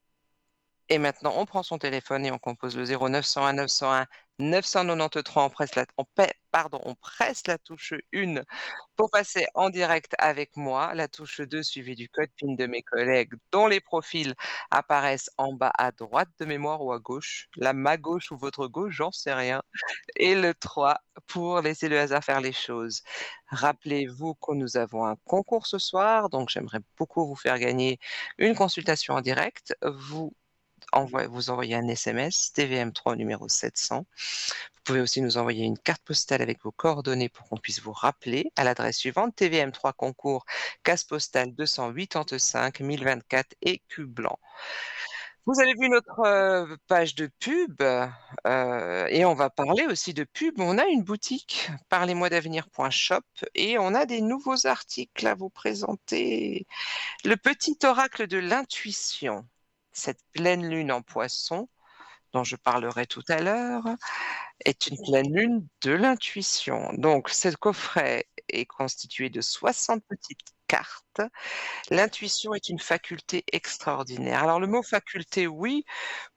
Et maintenant, on prend son téléphone et on compose le 0901 901 993. On presse la touche 1 pour passer en direct avec moi, la touche 2 suivie du code PIN de mes collègues dont les profils apparaissent en bas à droite de mémoire ou à gauche. Ma gauche ou votre gauche, j'en sais rien. Et le 3 pour laisser le hasard faire les choses. Rappelez-vous que nous avons un concours ce soir, donc j'aimerais beaucoup vous faire gagner une consultation en direct. Vous envoyez un SMS TVM3 au numéro 700. Vous pouvez aussi nous envoyer une carte postale avec vos coordonnées pour qu'on puisse vous rappeler à l'adresse suivante: TVM3 concours, case postale 285 1024 Écu Blanc. Vous avez vu notre, page de pub, et on va parler aussi de pub. On a une boutique, parlez-moi-d'avenir.shop et on a des nouveaux articles à vous présenter. Le petit oracle de l'intuition, cette pleine lune en Poisson, dont je parlerai tout à l'heure, est une pleine lune de l'intuition. Donc ce coffret est constitué de 60 petites cartes. L'intuition est une faculté extraordinaire. Alors le mot faculté, oui,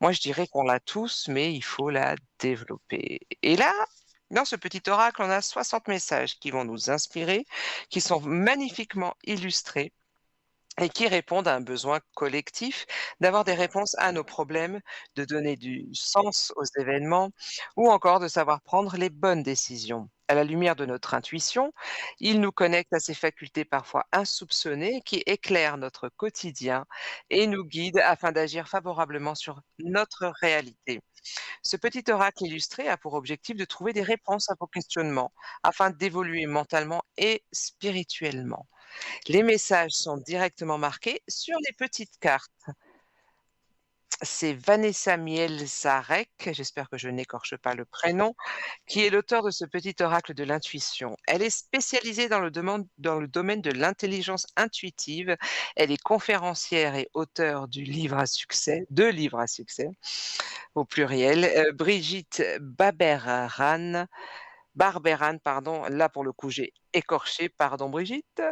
moi je dirais qu'on l'a tous, mais il faut la développer. Et là, dans ce petit oracle, on a 60 messages qui vont nous inspirer, qui sont magnifiquement illustrés et qui répondent à un besoin collectif d'avoir des réponses à nos problèmes, de donner du sens aux événements ou encore de savoir prendre les bonnes décisions. À la lumière de notre intuition, il nous connecte à ces facultés parfois insoupçonnées qui éclairent notre quotidien et nous guident afin d'agir favorablement sur notre réalité. Ce petit oracle illustré a pour objectif de trouver des réponses à vos questionnements afin d'évoluer mentalement et spirituellement. Les messages sont directement marqués sur les petites cartes. C'est Vanessa Mielzarek, j'espère que je n'écorche pas le prénom, qui est l'auteur de ce petit oracle de l'intuition. Elle est spécialisée dans le domaine de l'intelligence intuitive. Elle est conférencière et auteure du livre à succès, de livres à succès au pluriel. Brigitte Barberan, pardon, là pour le coup j'ai écorché, pardon Brigitte.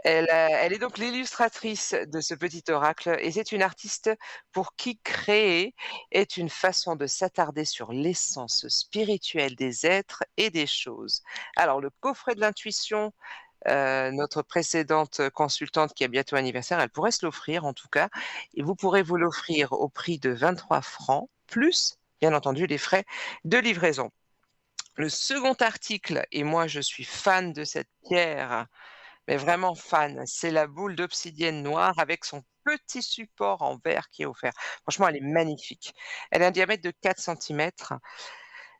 Elle est donc l'illustratrice de ce petit oracle et c'est une artiste pour qui créer est une façon de s'attarder sur l'essence spirituelle des êtres et des choses. Alors le coffret de l'intuition, notre précédente consultante qui a bientôt anniversaire, elle pourrait se l'offrir en tout cas et vous pourrez vous l'offrir au prix de 23 francs plus, bien entendu, les frais de livraison. Le second article, et moi je suis fan de cette pierre, mais vraiment fan, c'est la boule d'obsidienne noire avec son petit support en verre qui est offert. Franchement, elle est magnifique. Elle a un diamètre de 4 centimètres.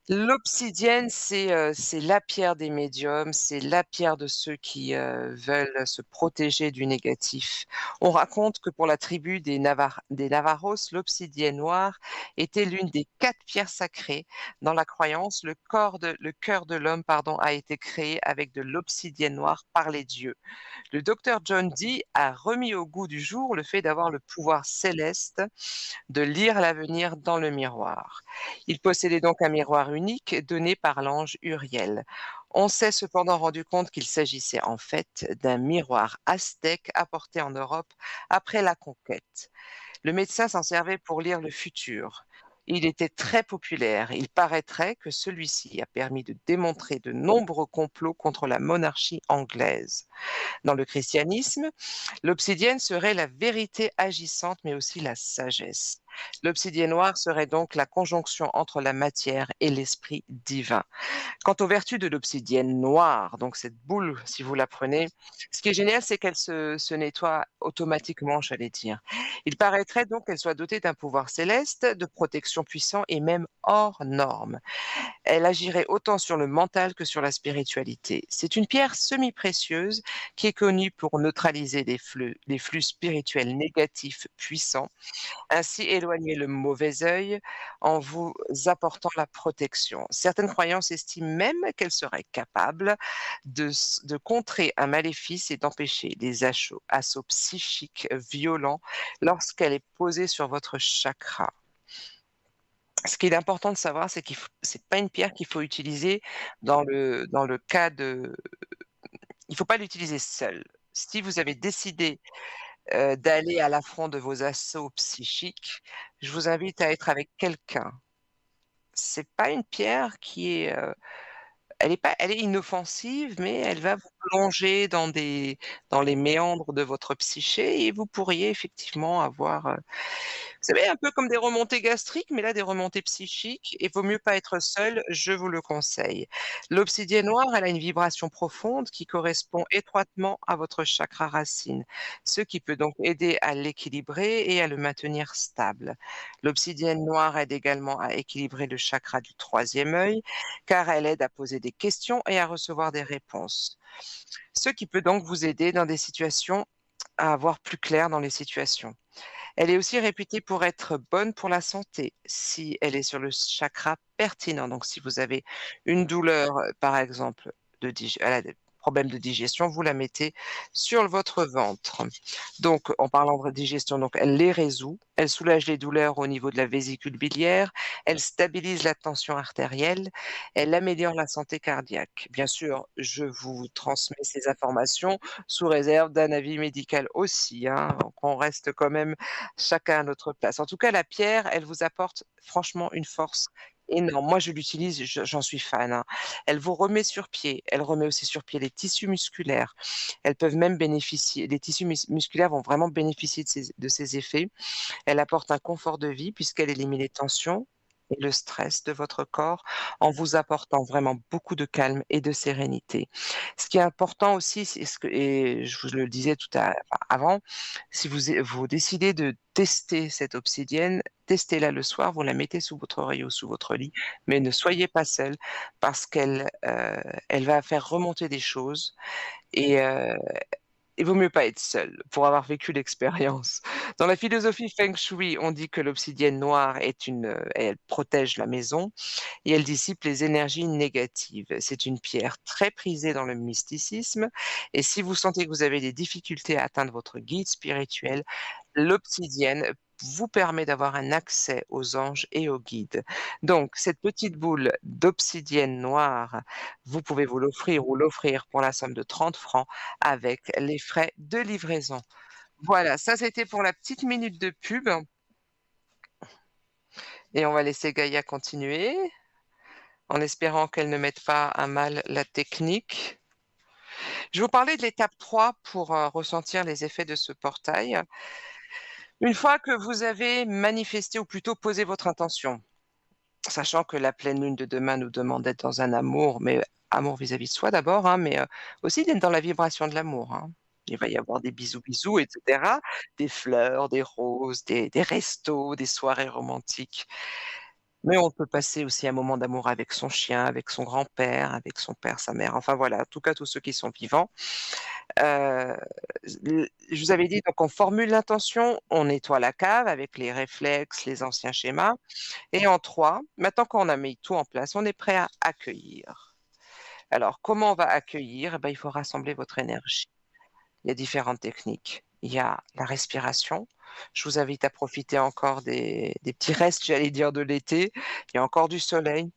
L'obsidienne, c'est la pierre des médiums, c'est la pierre de ceux qui, veulent se protéger du négatif. On raconte que pour la tribu des Navaros, l'obsidienne noire était l'une des 4 pierres sacrées. Dans la croyance, le cœur de l'homme, pardon, a été créé avec de l'obsidienne noire par les dieux. Le docteur John Dee a remis au goût du jour le fait d'avoir le pouvoir céleste de lire l'avenir dans le miroir. Il possédait donc un miroir unique donné par l'ange Uriel. On s'est cependant rendu compte qu'il s'agissait en fait d'un miroir aztèque apporté en Europe après la conquête. Le médecin s'en servait pour lire le futur. Il était très populaire. Il paraîtrait que celui-ci a permis de démontrer de nombreux complots contre la monarchie anglaise. Dans le christianisme, l'obsidienne serait la vérité agissante, mais aussi la sagesse. L'obsidienne noire serait donc la conjonction entre la matière et l'esprit divin. Quant aux vertus de l'obsidienne noire, donc cette boule, si vous la prenez, ce qui est génial, c'est qu'elle se nettoie automatiquement, j'allais dire. Il paraîtrait donc qu'elle soit dotée d'un pouvoir céleste, de protection puissant et même hors norme. Elle agirait autant sur le mental que sur la spiritualité. C'est une pierre semi-précieuse qui est connue pour neutraliser les flux spirituels négatifs puissants, ainsi éloigner le mauvais œil en vous apportant la protection. Certaines croyances estiment même qu'elle serait capable de contrer un maléfice et d'empêcher des assauts psychiques violents lorsqu'elle est posée sur votre chakra. Ce qu'il est important de savoir, c'est c'est pas une pierre qu'il faut utiliser dans le cas de il faut pas l'utiliser seul. Si vous avez décidé, d'aller à l'affront de vos assauts psychiques, je vous invite à être avec quelqu'un. C'est pas une pierre qui est, elle est inoffensive, mais elle va vous plonger dans les méandres de votre psyché et vous pourriez effectivement avoir, vous savez, un peu comme des remontées gastriques, mais là, des remontées psychiques et vaut mieux pas être seul, je vous le conseille. L'obsidienne noire, elle a une vibration profonde qui correspond étroitement à votre chakra racine, ce qui peut donc aider à l'équilibrer et à le maintenir stable. L'obsidienne noire aide également à équilibrer le chakra du troisième œil, car elle aide à poser des questions et à recevoir des réponses. Ce qui peut donc vous aider dans des situations à voir plus clair dans les situations. Elle est aussi réputée pour être bonne pour la santé, si elle est sur le chakra pertinent. Donc si vous avez une douleur, par exemple, problème de digestion, vous la mettez sur votre ventre. Donc en parlant de digestion, donc elle les résout, elle soulage les douleurs au niveau de la vésicule biliaire, elle stabilise la tension artérielle, elle améliore la santé cardiaque. Bien sûr, je vous transmets ces informations sous réserve d'un avis médical aussi, hein, donc on reste quand même chacun à notre place. En tout cas, la pierre, elle vous apporte franchement une force énorme. Moi, je l'utilise, j'en suis fan, hein. Elle vous remet sur pied, elle remet aussi sur pied les tissus musculaires. Elles peuvent même bénéficier les tissus musculaires vont vraiment bénéficier de ces effets. Elle apporte un confort de vie puisqu'elle élimine les tensions et le stress de votre corps en vous apportant vraiment beaucoup de calme et de sérénité. Ce qui est important aussi, c'est ce que et je vous le disais tout à enfin, avant, si vous décidez de tester cette obsidienne, testez-la le soir, vous la mettez sous votre oreiller ou sous votre lit, mais ne soyez pas seul parce elle va faire remonter des choses et il vaut mieux pas être seul pour avoir vécu l'expérience. Dans la philosophie Feng Shui, on dit que l'obsidienne noire elle protège la maison et elle dissipe les énergies négatives. C'est une pierre très prisée dans le mysticisme et si vous sentez que vous avez des difficultés à atteindre votre guide spirituel, l'obsidienne vous permet d'avoir un accès aux anges et aux guides. Donc cette petite boule d'obsidienne noire, vous pouvez vous l'offrir ou l'offrir pour la somme de 30 francs avec les frais de livraison. Voilà, ça c'était pour la petite minute de pub et on va laisser Gaïa continuer, en espérant qu'elle ne mette pas à mal la technique. Je vais vous parlais de l'étape 3 pour, ressentir les effets de ce portail. Une fois que vous avez manifesté ou plutôt posé votre intention, sachant que la pleine lune de demain nous demande d'être dans un amour, mais amour vis-à-vis de soi d'abord, hein, mais aussi d'être dans la vibration de l'amour, hein. Il va y avoir des bisous bisous et cetera, des fleurs, des roses, des restos, des soirées romantiques. Mais on peut passer aussi un moment d'amour avec son chien, avec son grand-père, avec son père, sa mère, enfin voilà, en tout cas tous ceux qui sont vivants. Heu, je vous avais dit donc on formule l'intention, on nettoie la cave avec les réflexes, les anciens schémas et en 3, maintenant qu'on a mis tout en place, on est prêt à accueillir. Alors comment on va accueillir? Eh ben, il faut rassembler votre énergie. Il y a différentes techniques. Il y a la respiration. Je vous invite à profiter encore des petits restes, j'allais dire, de l'été. Il y a encore du soleil.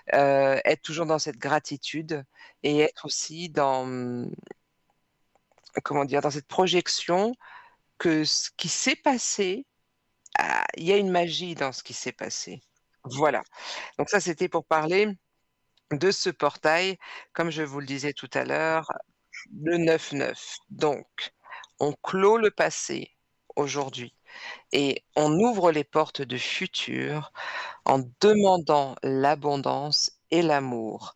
Être toujours dans cette gratitude et être aussi dans, comment dire? Dans cette projection que ce qui s'est passé, il y a une magie dans ce qui s'est passé. Voilà. Donc ça, c'était pour parler de ce portail, comme je vous le disais tout à l'heure, le 9-9. Donc, on clôt le passé aujourd'hui et on ouvre les portes du futur en demandant l'abondance et l'amour.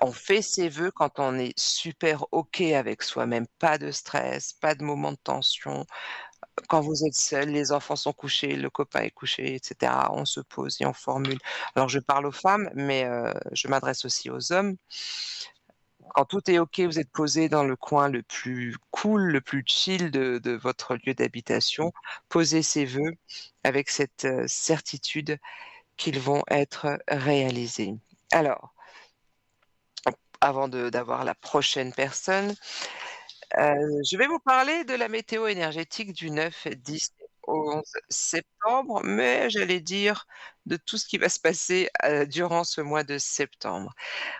On fait ses vœux quand on est super OK avec soi-même, pas de stress, pas de moments de tension. Quand vous êtes seul, les enfants sont couchés, le copain est couché et cetera, on se pose et on formule. Alors je parle aux femmes, mais je m'adresse aussi aux hommes. Quand tout est OK, vous êtes posé dans le coin le plus cool, le plus chill de votre lieu d'habitation. Posez ces vœux avec cette, certitude qu'ils vont être réalisés. Alors, avant d'avoir la prochaine personne, je vais vous parler de la météo énergétique du 9, 10 au 11 septembre, mais j'allais dire de tout ce qui va se passer, durant ce mois de septembre.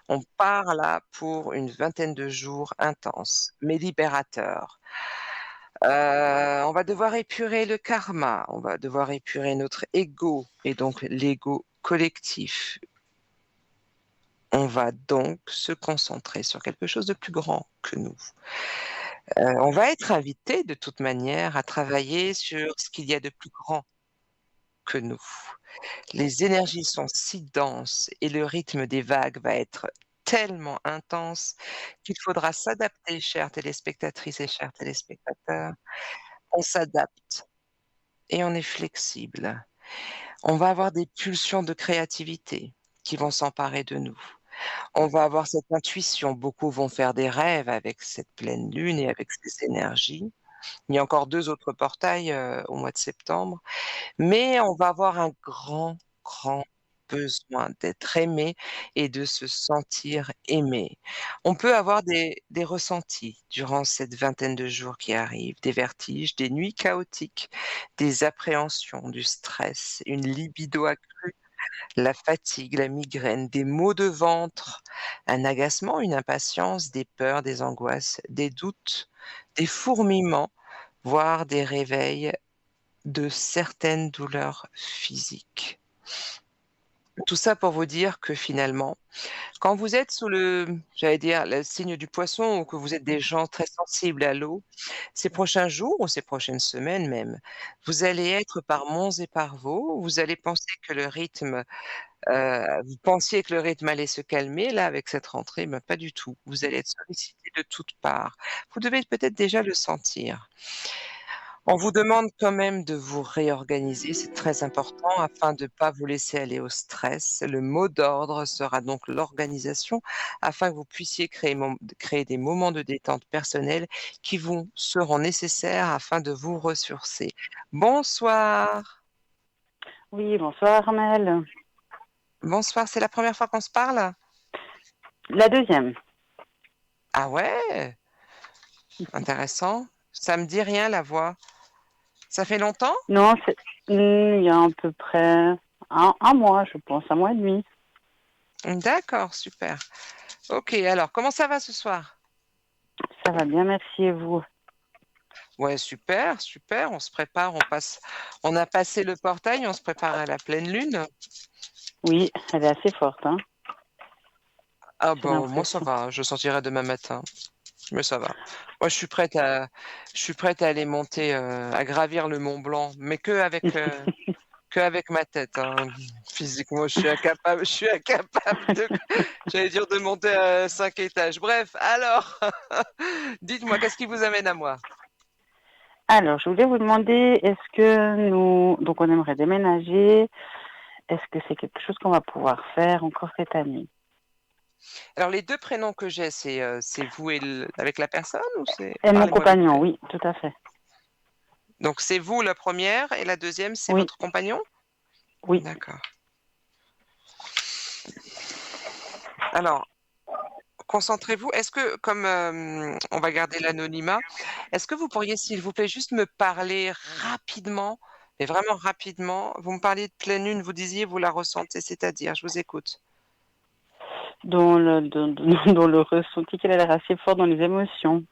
On part là pour une vingtaine de jours intenses, mais libérateurs. On va devoir épurer le karma, on va devoir épurer notre ego et donc l'ego collectif. On va donc se concentrer sur quelque chose de plus grand que nous. On va être invité de toute manière à travailler sur ce qu'il y a de plus grand que nous. Les énergies sont si denses et le rythme des vagues va être tellement intense qu'il faudra s'adapter, chères téléspectatrices et chers téléspectateurs. On s'adapte et on est flexible. On va avoir des pulsions de créativité qui vont s'emparer de nous. On va avoir cette intuition, beaucoup vont faire des rêves avec cette pleine lune et avec ces énergies. Il y a encore 2 autres portails, au mois de septembre, mais on va avoir un grand, grand besoin d'être aimé et de se sentir aimé. On peut avoir des ressentis durant cette vingtaine de jours qui arrivent, des vertiges, des nuits chaotiques, des appréhensions, du stress, une libido accrue, la fatigue, la migraine, des maux de ventre, un agacement, une impatience, des peurs, des angoisses, des doutes, des fourmillements, voire des réveils de certaines douleurs physiques. Tout ça pour vous dire que finalement, quand vous êtes sous j'allais dire, le signe du poisson ou que vous êtes des gens très sensibles à l'eau, ces prochains jours ou ces prochaines semaines même, vous allez être par monts et par vaux, vous allez penser que le rythme, vous pensiez que le rythme allait se calmer là avec cette rentrée, mais pas du tout. Vous allez être sollicité de toutes parts. Vous devez peut-être déjà le sentir. On vous demande quand même de vous réorganiser, c'est très important afin de ne pas vous laisser aller au stress. Le mot d'ordre sera donc l'organisation afin que vous puissiez créer des moments de détente personnelle qui vous seront nécessaires afin de vous ressourcer. Bonsoir. Oui, bonsoir Armel. Bonsoir, c'est la première fois qu'on se parle? La deuxième. Ah ouais? Intéressant. Ça me dit rien la voix. Ça fait longtemps? Non, il y a à peu près un mois, je pense, un mois et demi. D'accord, super. OK, alors comment ça va ce soir? Ça va bien, merci, et vous? Ouais, super, super, on se prépare, on a passé le portail, on se prépare à la pleine lune. Oui, elle est assez forte, hein, Ah j'ai bon, moi ça l'impression. va, je sentirai demain matin, mais ça va. Moi je suis prête à aller monter, à gravir le Mont Blanc, mais que avec ma tête, hein. Physiquement, je suis incapable de, j'allais dire de monter à 5 étages. Bref, alors, dites-moi, qu'est-ce qui vous amène à moi? Alors, je voulais vous demander, est-ce que donc on aimerait déménager, est-ce que c'est quelque chose qu'on va pouvoir faire encore cette année? Alors les 2 prénoms que j'ai, c'est vous et avec la personne ou c'est Et mon parlez-moi vite compagnon, fait. oui, tout à fait. Donc c'est vous la première et la deuxième, c'est Oui, votre compagnon? oui. D'accord. Alors, concentrez-vous. Est-ce que comme, on va garder l'anonymat, est-ce que vous pourriez, s'il vous plaît, juste me parler rapidement, mais vraiment rapidement, vous me parliez de pleine lune, vous disiez vous la ressentez, c'est-à-dire? Je vous écoute. Dans le ressenti qu'elle a l'air assez fort dans les émotions.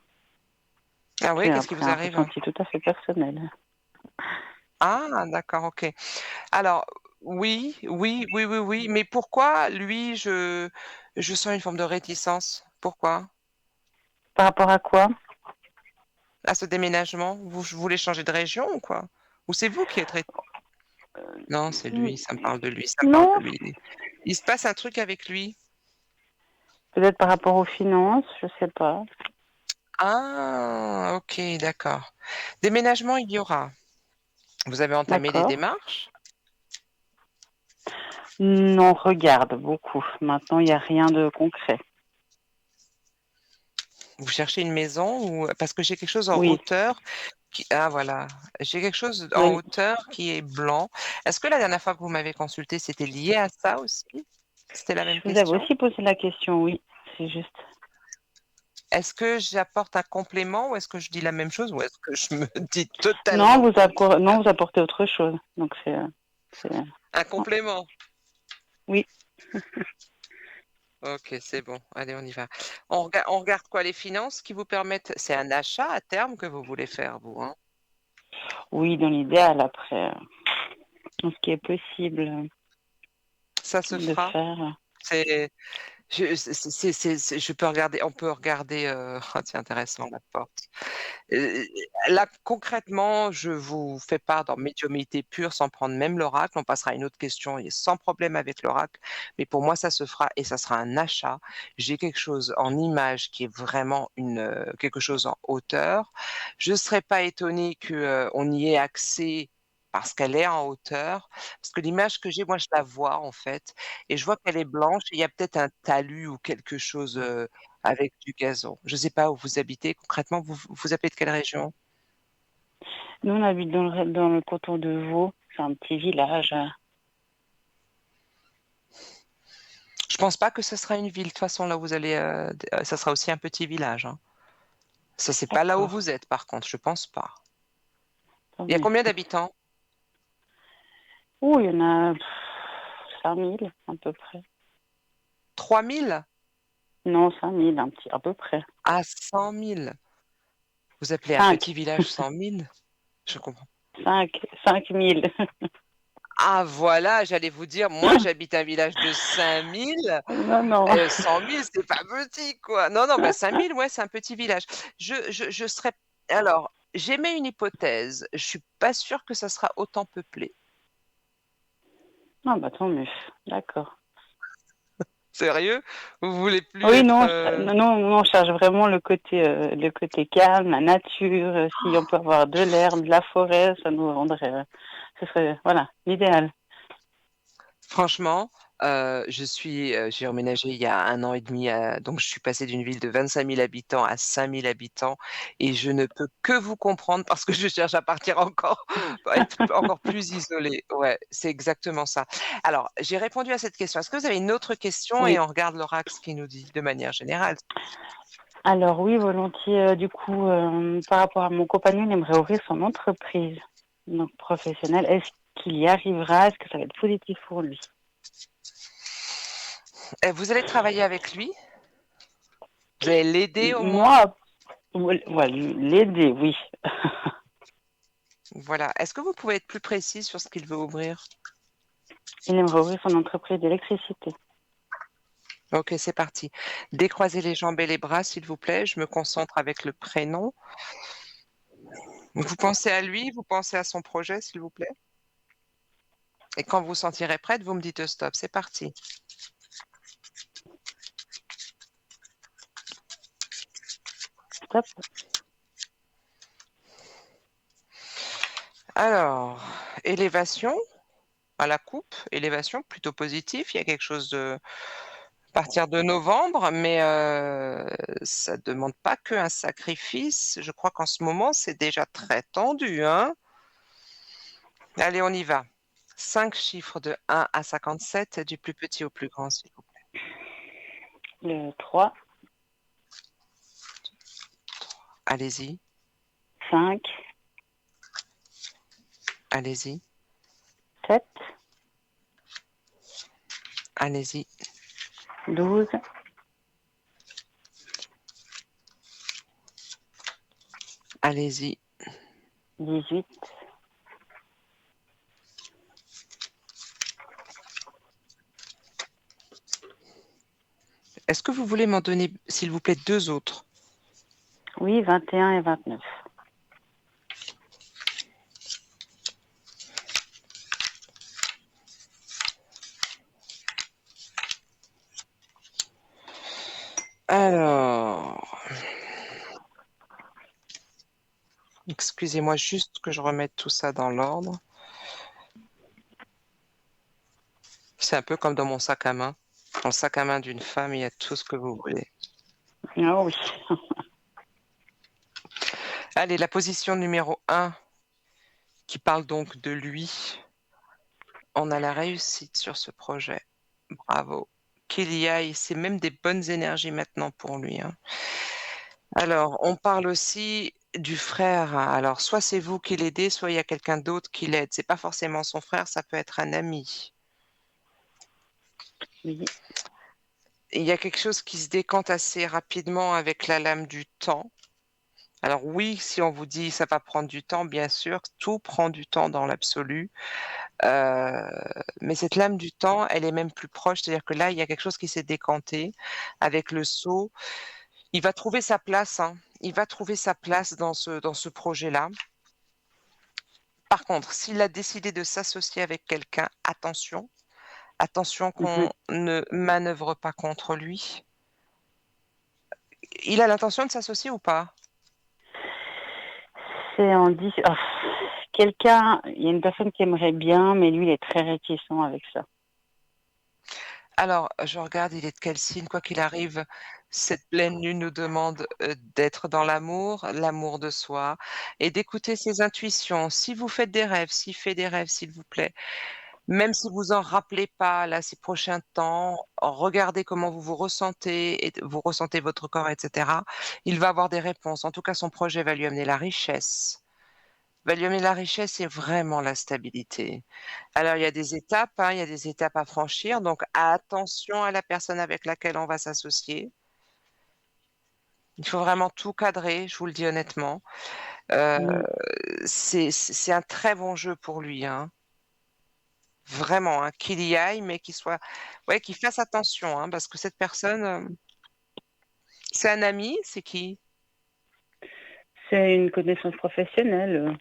Ah oui, C'est qu'est-ce qui après vous un arrive? ressenti tout à fait personnel. Ah d'accord, OK. Alors oui, oui, oui, oui, oui, mais pourquoi lui, je sens une forme de réticence? Pourquoi? Par rapport à quoi? À ce déménagement? Vous voulez changer de région ou quoi? Ou c'est vous qui êtes non, c'est Hmm, lui, ça me parle de lui, ça me parle de non, lui. Il se passe un truc avec lui? peut-être par rapport aux finances, je sais pas. Ah OK, d'accord. Déménagement, il y aura. Vous avez entamé les D'accord. démarches? Non, regarde beaucoup. Maintenant, il n'y a rien de concret. Vous cherchez une maison ou parce que j'ai quelque chose en Oui, hauteur ah voilà, j'ai quelque chose en oui. hauteur qui est blanc. Est-ce que la dernière fois que vous m'avez consulté, c'était lié à ça aussi? C'était la même Je vous avais question? aussi posé la question, oui. C'est juste. Est-ce que j'apporte un complément ou est-ce que je dis la même chose ou est-ce que je me dis Non, totalement le contraire? non, vous apportez autre chose. Donc, c'est... Un non. complément? Oui. OK, c'est bon. Allez, on y va. On regarde quoi? Les finances qui vous permettent c'est un achat à terme que vous voulez faire vous, hein? Oui, dans l'idéal, après, dans ce qui est possible Ça se de fera? faire. C'est je peux regarder on peut regarder, ah tiens intéressant la porte. Heu, là concrètement, je vous fais part dans médiumnité pure sans prendre même l'oracle. On passera à une autre question et sans problème avec l'oracle, mais pour moi ça se fera et ça sera un achat. J'ai quelque chose en image qui est vraiment quelque chose en hauteur. Je serais pas étonnée que, on y ait accès parce qu'elle est en hauteur, parce que l'image que j'ai, moi je la vois en fait et je vois qu'elle est blanche et il y a peut-être un talus ou quelque chose, avec du gazon. Je ne sais pas où vous habitez concrètement, vous appelez de quelle région? Nous, on habite dans le canton de Vaud. C'est un petit village. Je pense pas que ce sera une ville. De toute façon, là où vous allez, ça sera aussi un petit village, hein. Ça, c'est pas là où D'accord. vous êtes, par contre, je pense pas. Tant Il y a mieux. combien d'habitants? Oh, il y en a 5000 à peu près. 3000? Non, 5000, un petit, à peu près. Ah, 100 000. Vous appelez un 5, petit village 100 000? Je comprends. 5000. Ah, voilà, j'allais vous dire, moi, j'habite un village de 5000. Non, non. 100 000, c'est pas petit, quoi. Non, non, bah 5 000, ouais, c'est un petit village. Je serais. Alors, j'émets une hypothèse. Je suis pas sûre que ça sera autant peuplé. Ah bah tant mieux. D'accord. Sérieux? Vous voulez plus Oui, être. non, non, non, non, on cherche vraiment le côté calme, la nature. Si on peut avoir de l'herbe, de la forêt, ça nous rendrait, ce serait, voilà, l'idéal. Franchement, j'ai emménagé il y a 1 an et demi, donc je suis passée d'une ville de 25 000 habitants à 5 000 habitants et je ne peux que vous comprendre parce que je cherche à partir encore, à être encore plus isolée. Ouais, c'est exactement ça. Alors, j'ai répondu à cette question. Est-ce que vous avez une autre question et Oui. on regarde l'oracle ce qu'il nous dit de manière générale? Alors oui, volontiers. Du coup, par rapport à mon compagnon, il aimerait ouvrir son entreprise, donc professionnelle. Est-ce qu'il y arrivera? Est-ce que ça va être positif pour lui? Vous allez travailler avec lui? Vous allez l'aider au moins? Moi, voilà, l'aider, oui. Voilà. Est-ce que vous pouvez être plus précis sur ce qu'il veut ouvrir? Il aimerait ouvrir son entreprise d'électricité. Ok, c'est parti. Décroisez les jambes et les bras, s'il vous plaît. Je me concentre avec le prénom. Vous pensez à lui, vous pensez à son projet, s'il vous plaît. Et quand vous vous sentirez prête, vous me dites stop. C'est parti. Stop. Alors, élévation à la coupe, élévation plutôt positif. Il y a quelque chose de à partir de novembre, mais ça ne demande pas qu'un sacrifice. Je crois qu'en ce moment, c'est déjà très tendu, hein. Allez, on y va. 5 chiffres de 1 à 57, du plus petit au plus grand, s'il vous plaît. Le 3, Allez-y, 5, allez-y, 7, allez-y, 12, allez-y. 18, Est-ce que vous voulez m'en donner, s'il vous plaît, 2 autres? oui, 21 et 29. Alors, excusez-moi juste que je remette tout ça dans l'ordre. C'est un peu comme dans mon sac à main. Dans le sac à main d'une femme, il y a tout ce que vous voulez. Ah oui. Allez, la position numéro 1, qui parle donc de lui. On a la réussite sur ce projet. Bravo. Qu'il y aille, c'est même des bonnes énergies maintenant pour lui, hein. Alors, on parle aussi du frère. Alors, soit c'est vous qui l'aidez, soit il y a quelqu'un d'autre qui l'aide. C'est pas forcément son frère, ça peut être un ami. Oui. Il y a quelque chose qui se décante assez rapidement avec la lame du temps. Alors oui, si on vous dit ça va prendre du temps, bien sûr, tout prend du temps dans l'absolu. Euh, mais cette lame du temps, elle est même plus proche, c'est-à-dire que là, il y a quelque chose qui s'est décanté avec le saut. Il va trouver sa place, hein. Il va trouver sa place dans ce projet-là. Par contre, s'il a décidé de s'associer avec quelqu'un, attention, attention Mhm. qu'on ne manœuvre pas contre lui. Il a l'intention de s'associer ou pas? C'est en 10. Oh, quelqu'un, il y a une personne qui aimerait bien, mais lui, il est très réticent avec ça. Alors, je regarde, il est de quel signe? Quoi qu'il arrive, cette pleine lune nous demande d'être dans l'amour, l'amour de soi, et d'écouter ses intuitions. Si vous faites des rêves, s'il fait des rêves, s'il vous plaît, Même si vous en rappelez pas là ces prochains temps, regardez comment vous vous ressentez et vous ressentez votre corps, et cetera. Il va avoir des réponses. En tout cas, son projet va lui amener la richesse. Va lui amener la richesse et vraiment la stabilité. Alors, il y a des étapes, hein, il y a des étapes à franchir, donc attention à la personne avec laquelle on va s'associer. Il faut vraiment tout cadrer, je vous le dis honnêtement. Heu, Mm. c'est un très bon jeu pour lui, hein. Vraiment, hein, qu'il y aille, mais qu'il fasse attention, hein, parce que cette personne, c'est un ami? C'est qui? C'est une connaissance professionnelle.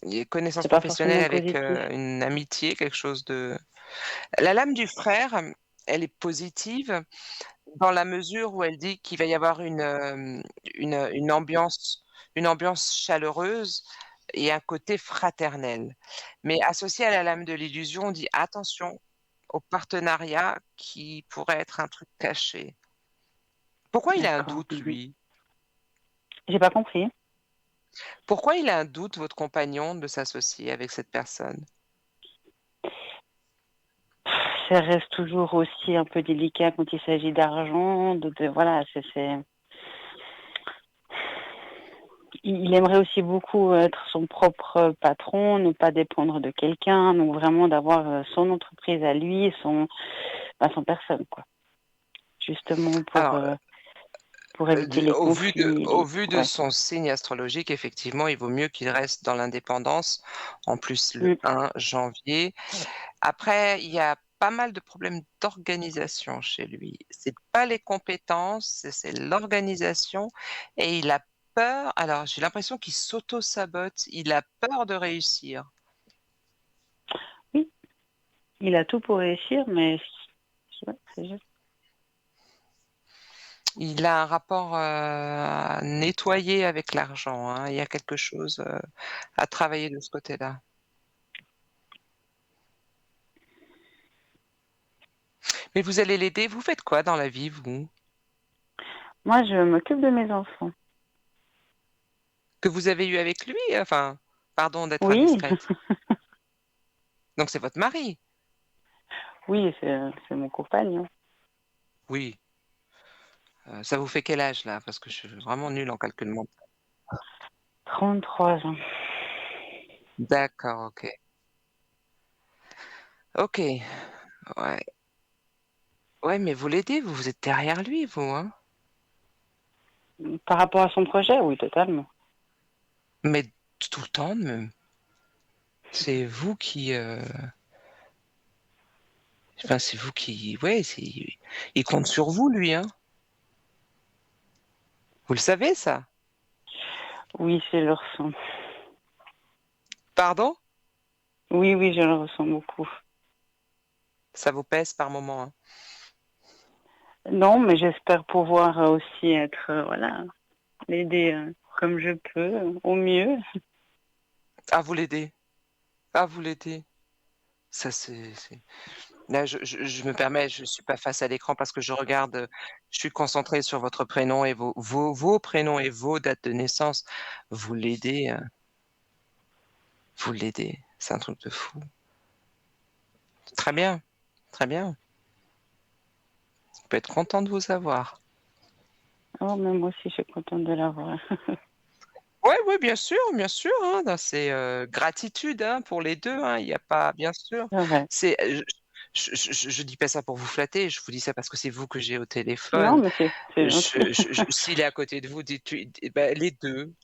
Il y a connaissance C'est pas professionnelle forcément avec, positif. une amitié, quelque chose de la lame du frère, elle est positive dans la mesure où elle dit qu'il va y avoir une ambiance chaleureuse et un côté fraternel. Mais associé à la lame de l'illusion, on dit: «Attention au partenariat qui pourrait être un truc caché». Pourquoi il a un D'accord. doute, lui? J'ai pas compris. Pourquoi il a un doute, votre compagnon, de s'associer avec cette personne? Ça reste toujours aussi un peu délicat quand il s'agit d'argent. Voilà, il aimerait aussi beaucoup être son propre patron, ne pas dépendre de quelqu'un, donc vraiment d'avoir son entreprise à lui, son personne, quoi. Justement Alors, pour éviter d les au vu de conflits. au vu de Ouais. son signe astrologique, effectivement, il vaut mieux qu'il reste dans l'indépendance. En plus, le Mm. 1 janvier. Après, il y a pas mal de problèmes d'organisation chez lui. C'est pas les compétences, c'est l'organisation et il a peur. Alors, j'ai l'impression qu'il s'auto-sabote, il a peur de réussir. Oui, il a tout pour réussir, mais ouais, c'est juste. Il a un rapport, nettoyé avec l'argent, hein. Il y a quelque chose, à travailler de ce côté-là. Mais vous allez l'aider? Vous faites quoi dans la vie, vous? Moi, je m'occupe de mes enfants. Que vous avez eu avec lui? Enfin, pardon d'être Oui, indiscrète. Donc c'est votre mari? oui, c'est mon compagnon. Oui. Ça vous fait quel âge là? Parce que je suis vraiment nulle en calcul mental. 33 ans. D'accord, OK. OK, ouais. Ouais, mais vous l'aidez, vous êtes derrière lui, vous, hein? Par rapport à son projet, oui, totalement. Mais tout le temps même. C'est vous qui, enfin, c'est vous qui ouais, il compte sur vous lui, hein? Vous le savez ça? Oui, je le ressens. Pardon? Oui, oui, je le ressens beaucoup. Ça vous pèse par moment, hein? Non, mais j'espère pouvoir aussi être, voilà, l'aider comme je peux, au mieux. Ah, vous l'aidez? Ah, vous l'aidez? Ça c'est là, je me permets, je suis pas face à l'écran parce que je regarde, je suis concentrée sur votre prénom et vos prénoms et vos dates de naissance. Vous l'aidez, vous l'aidez. C'est un truc de fou. Très bien, très bien. On peut être content de vous avoir. Oh, mais moi aussi, je suis contente de l'avoir. Ouais, ouais, bien sûr, hein, ben, c'est, gratitude, hein, pour les 2, hein, il y a pas bien sûr. C'est vrai. C'est, je dis pas ça pour vous flatter, je vous dis ça parce que c'est vous que j'ai au Non, téléphone. mais c'est gentil. S'il est à côté de vous, dites-lui bah, les 2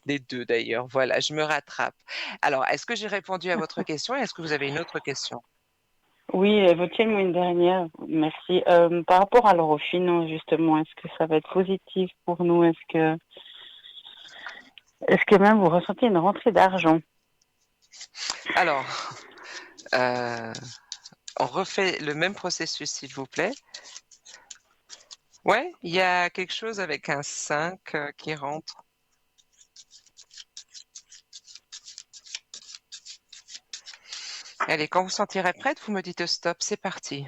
d'ailleurs, voilà, je me rattrape. Alors, est-ce que j'ai répondu à votre question et est-ce que vous avez une autre question? Oui, évoquez-moi une dernière. Merci. Par rapport alors aux finances, justement, est-ce que ça va être positif pour nous? Est-ce que même vous ressentez une rentrée d'argent? Alors, heu, on refait le même processus s'il vous plaît. Ouais, il y a quelque chose avec un 5 qui rentre. Allez, quand vous sentirez prête, vous me dites stop, c'est parti.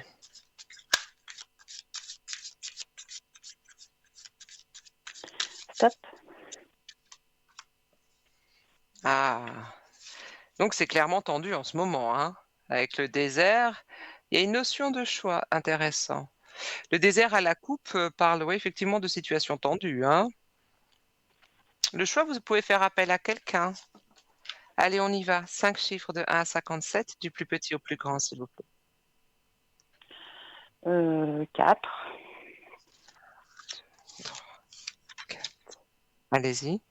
Stop. Ah! Donc c'est clairement tendu en ce moment, hein. Avec le désert, il y a une notion de choix intéressant. Le désert à la coupe, parle, ouais, effectivement de situations tendues, hein. Le choix, vous pouvez faire appel à quelqu'un. Allez, on y va. 5 chiffres de 1 à 57, du plus petit au plus grand, s'il vous plaît. 4, Allez-y.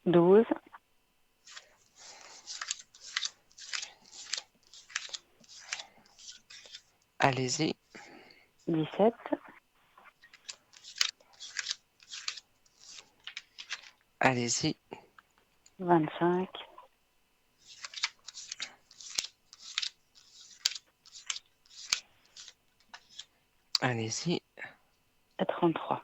12, Allez-y. 17, Allez-y. 25, Allez-y. et 33.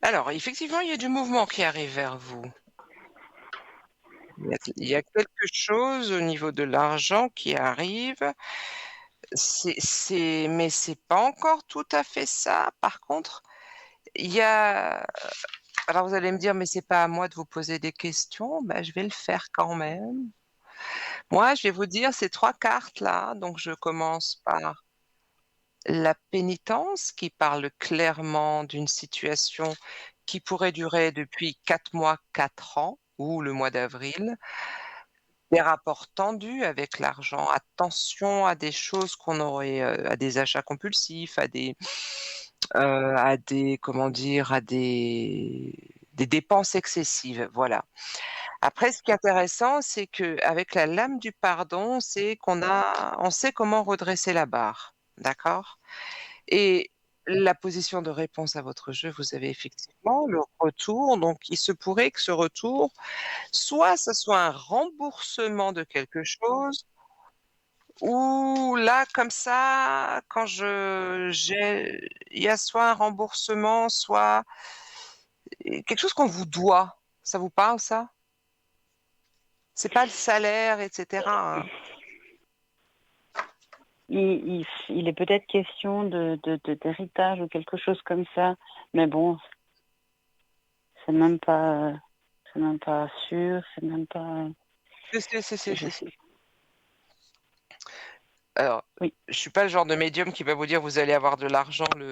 Alors, effectivement, il y a du mouvement qui arrive vers vous. Il y a quelque chose au niveau de l'argent qui arrive. Mais c'est pas encore tout à fait ça. Par contre, il y a alors vous allez me dire: «Mais c'est pas à moi de vous poser des questions». Bah, je vais le faire quand même. Moi, je vais vous dire ces 3 cartes-là, donc je commence par la pénitence qui parle clairement d'une situation qui pourrait durer depuis 4 mois, 4 ans ou le mois d'avril. Des rapports tendus avec l'argent, attention à des choses qu'on aurait, à des achats compulsifs, à des comment dire? À des dépenses excessives, voilà. Après ce qui est intéressant, c'est qu'avec la lame du pardon, c'est on sait comment redresser la barre, d'accord? Et la position de réponse à votre jeu, vous avez effectivement le retour, donc il se pourrait que ce retour, soit ce soit un remboursement de quelque chose ou là, comme ça, quand je j'ai il y a soit un remboursement, soit quelque chose qu'on vous doit. Ça vous parle ça? C'est pas le salaire et cetera, hein? Il est peut-être question d'héritage ou quelque chose comme ça, mais bon, c'est même pas, c'est même pas sûr, c'est même pas. Je Si. sais. Alors, Oui, je suis pas le genre de médium qui va vous dire: «Vous allez avoir de l'argent vous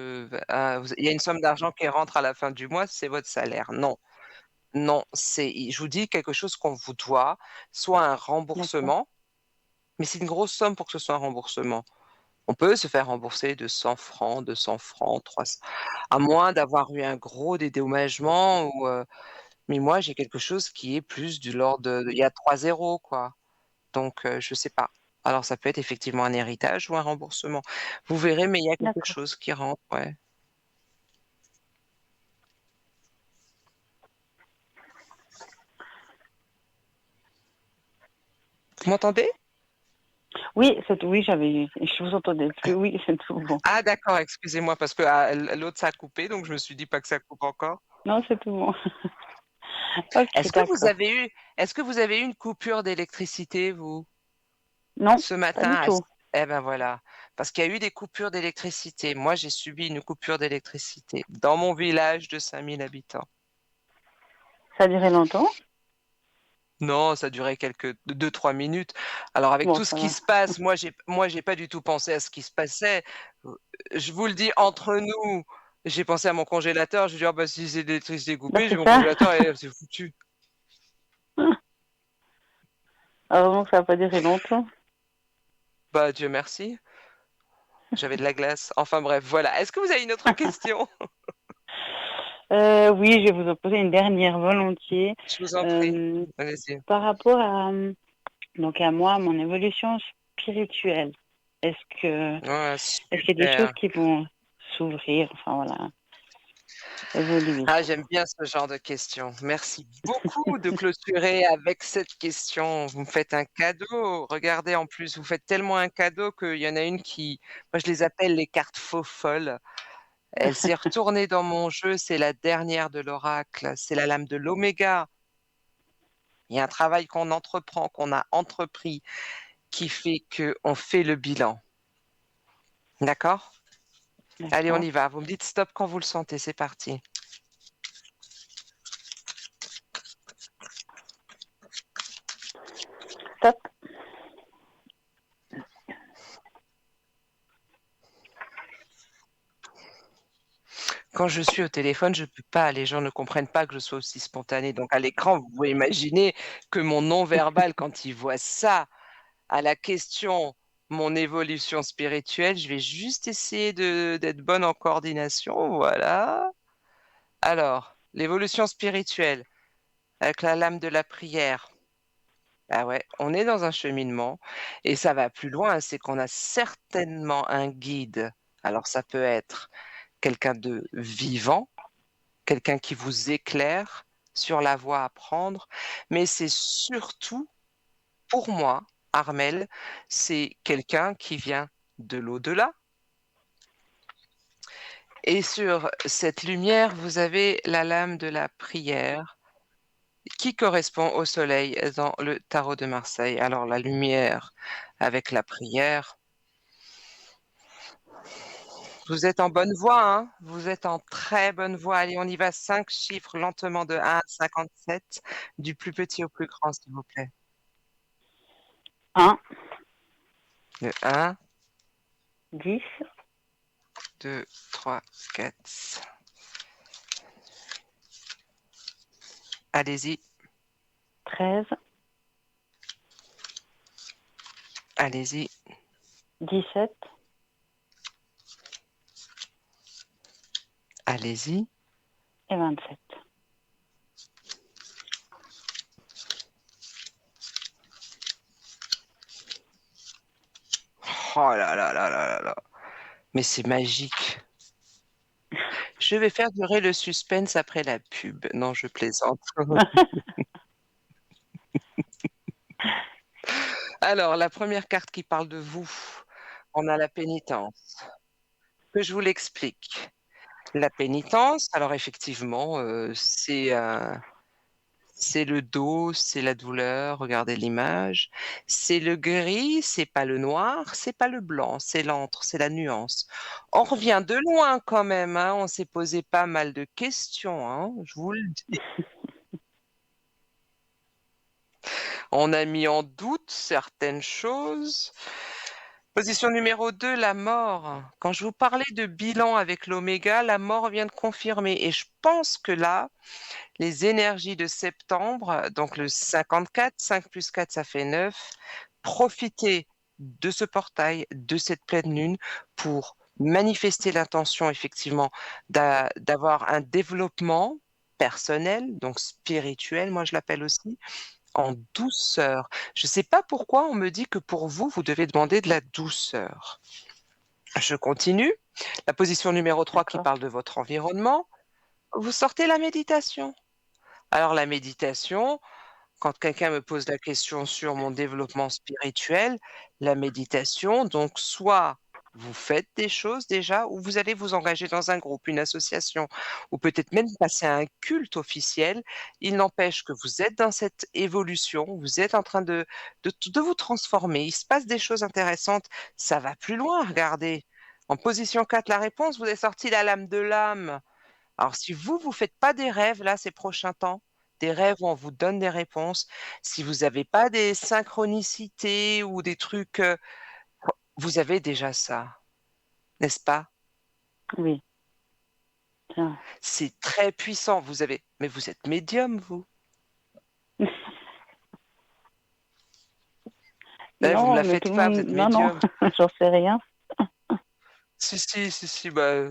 il y a une somme d'argent qui rentre à la fin du mois, c'est votre salaire». Non, non, je vous dis quelque chose qu'on vous doit, soit un d'accord, remboursement, mais c'est une grosse somme pour que ce soit un remboursement. On peut se faire rembourser de 100 francs, 200 francs, 300, à moins d'avoir eu un gros dédommagement mais moi j'ai quelque chose qui est plus de l'ordre de il y a 3 zéros quoi, donc je sais pas. Alors ça peut être effectivement un héritage ou un remboursement. Vous verrez, mais il y a quelque d'accord. chose qui rentre, ouais. Vous m'entendez? Oui, oui, je vous entendais plus. Oui, c'est tout bon. Ah d'accord, excusez-moi parce que, l'autre ça a coupé, donc je me suis dit: «Pas que ça coupe encore». Non, c'est tout bon. Ok, Est-ce que vous d'accord. avez eu est-ce que vous avez eu une coupure d'électricité vous? Non, Ce pas matin du tout. eh ben voilà, parce qu'il y a eu des coupures d'électricité. Moi, j'ai subi une coupure d'électricité dans mon village de 5 000 habitants. Ça a duré longtemps? Non, ça durait quelques 2-3 minutes. Alors avec Bon, tout ce ça qui va. se passe, moi j'ai pas du tout pensé à ce qui se passait. Je vous le dis entre nous, j'ai pensé à mon congélateur, je lui ai dit: «Ah bah, si c'est l'électricité Bah, coupée, j'ai c'est mon ça. congélateur et c'est foutu». Heureusement que ça n'a pas duré longtemps. Bah, Dieu merci, j'avais de la glace. Enfin bref, voilà. Est-ce que vous avez une autre question? Oui, je vais vous en poser une dernière volontiers. Je vous en prie, Euh, allez-y. Par rapport donc à moi, mon évolution spirituelle, est-ce que, Ouais, est-ce qu'il y a des choses super. qui vont s'ouvrir, enfin voilà, évoluer? Ah, j'aime bien ce genre de questions. Merci beaucoup de clôturer avec cette question. Vous me faites un cadeau. Regardez, en plus, vous faites tellement un cadeau qu'il y en a une moi, je les appelle les cartes faux folles. Elle s'est retournée dans mon jeu. C'est la dernière de l'oracle. C'est la lame de l'oméga. Il y a un travail qu'on entreprend, qu'on a entrepris, qui fait qu'on fait le bilan. D'accord? Allez, on D'accord. y va. Vous me dites stop quand vous le sentez. C'est parti. Stop. Quand je suis au téléphone, je peux pas. Les gens ne comprennent pas que je sois aussi spontanée. Donc à l'écran, vous pouvez imaginer que mon non-verbal, quand il voit ça, à la question mon évolution spirituelle, je vais juste essayer d'être bonne en coordination. Voilà. Alors, l'évolution spirituelle avec la lame de la prière. Ah ouais, on est dans un cheminement et ça va plus loin, c'est qu'on a certainement un guide. Alors ça peut être quelqu'un de vivant, quelqu'un qui vous éclaire sur la voie à prendre, mais c'est surtout, pour moi, Armel, c'est quelqu'un qui vient de l'au-delà. Et sur cette lumière, vous avez la lame de la prière qui correspond au soleil dans le tarot de Marseille. Alors la lumière avec la prière. Vous êtes en bonne voie, hein? Vous êtes en très bonne voie. Allez, on y va. 5 chiffres lentement de 1 à 57, du plus petit au plus grand, s'il vous plaît. 1, Le 1, 10, 2, 3, 4. Allez-y, 13, allez-y. 17, Allez-y. et 27. Oh là là là là là là. Mais c'est magique. Je vais faire durer le suspense après la pub. Non, je plaisante. Alors, la première carte qui parle de vous, on a la pénitence. Que je vous l'explique. La pénitence, alors effectivement, c'est le dos, c'est la douleur, regardez l'image. C'est le gris, c'est pas le noir, c'est pas le blanc, c'est l'entre, c'est la nuance. On revient de loin quand même, hein, on s'est posé pas mal de questions, hein, je vous le dis. On a mis en doute certaines choses. Position numéro 2, la mort. Quand je vous parlais de bilan avec l'oméga, la mort vient de confirmer. Et je pense que là, les énergies de septembre, donc le 54, 5 plus 4, ça fait 9. Profitez de ce portail, de cette pleine lune pour manifester l'intention effectivement d'avoir un développement personnel, donc spirituel, moi je l'appelle aussi, en douceur. Je ne sais pas pourquoi on me dit que pour vous, vous devez demander de la douceur. Je continue. La position numéro 3 qui D'accord. parle de votre environnement. Vous sortez la méditation. Alors la méditation, quand quelqu'un me pose la question sur mon développement spirituel, la méditation, donc soit vous faites des choses déjà, ou vous allez vous engager dans un groupe, une association, ou peut-être même passer à un culte officiel. Il n'empêche que vous êtes dans cette évolution, vous êtes en train de vous transformer. Il se passe des choses intéressantes. Ça va plus loin, regardez. En position 4, la réponse, vous avez sorti la lame de l'âme. Alors, si vous, vous faites pas des rêves, là, ces prochains temps, des rêves où on vous donne des réponses, si vous n'avez pas des synchronicités ou des trucs, vous avez déjà ça, n'est-ce pas? Oui, c'est vrai. C'est très puissant. Mais vous êtes médium, vous. Vous me Non, la mais faites tout le pas, vous monde... êtes Non, non, médium. j'en sais rien. Si, si, si, si, bah,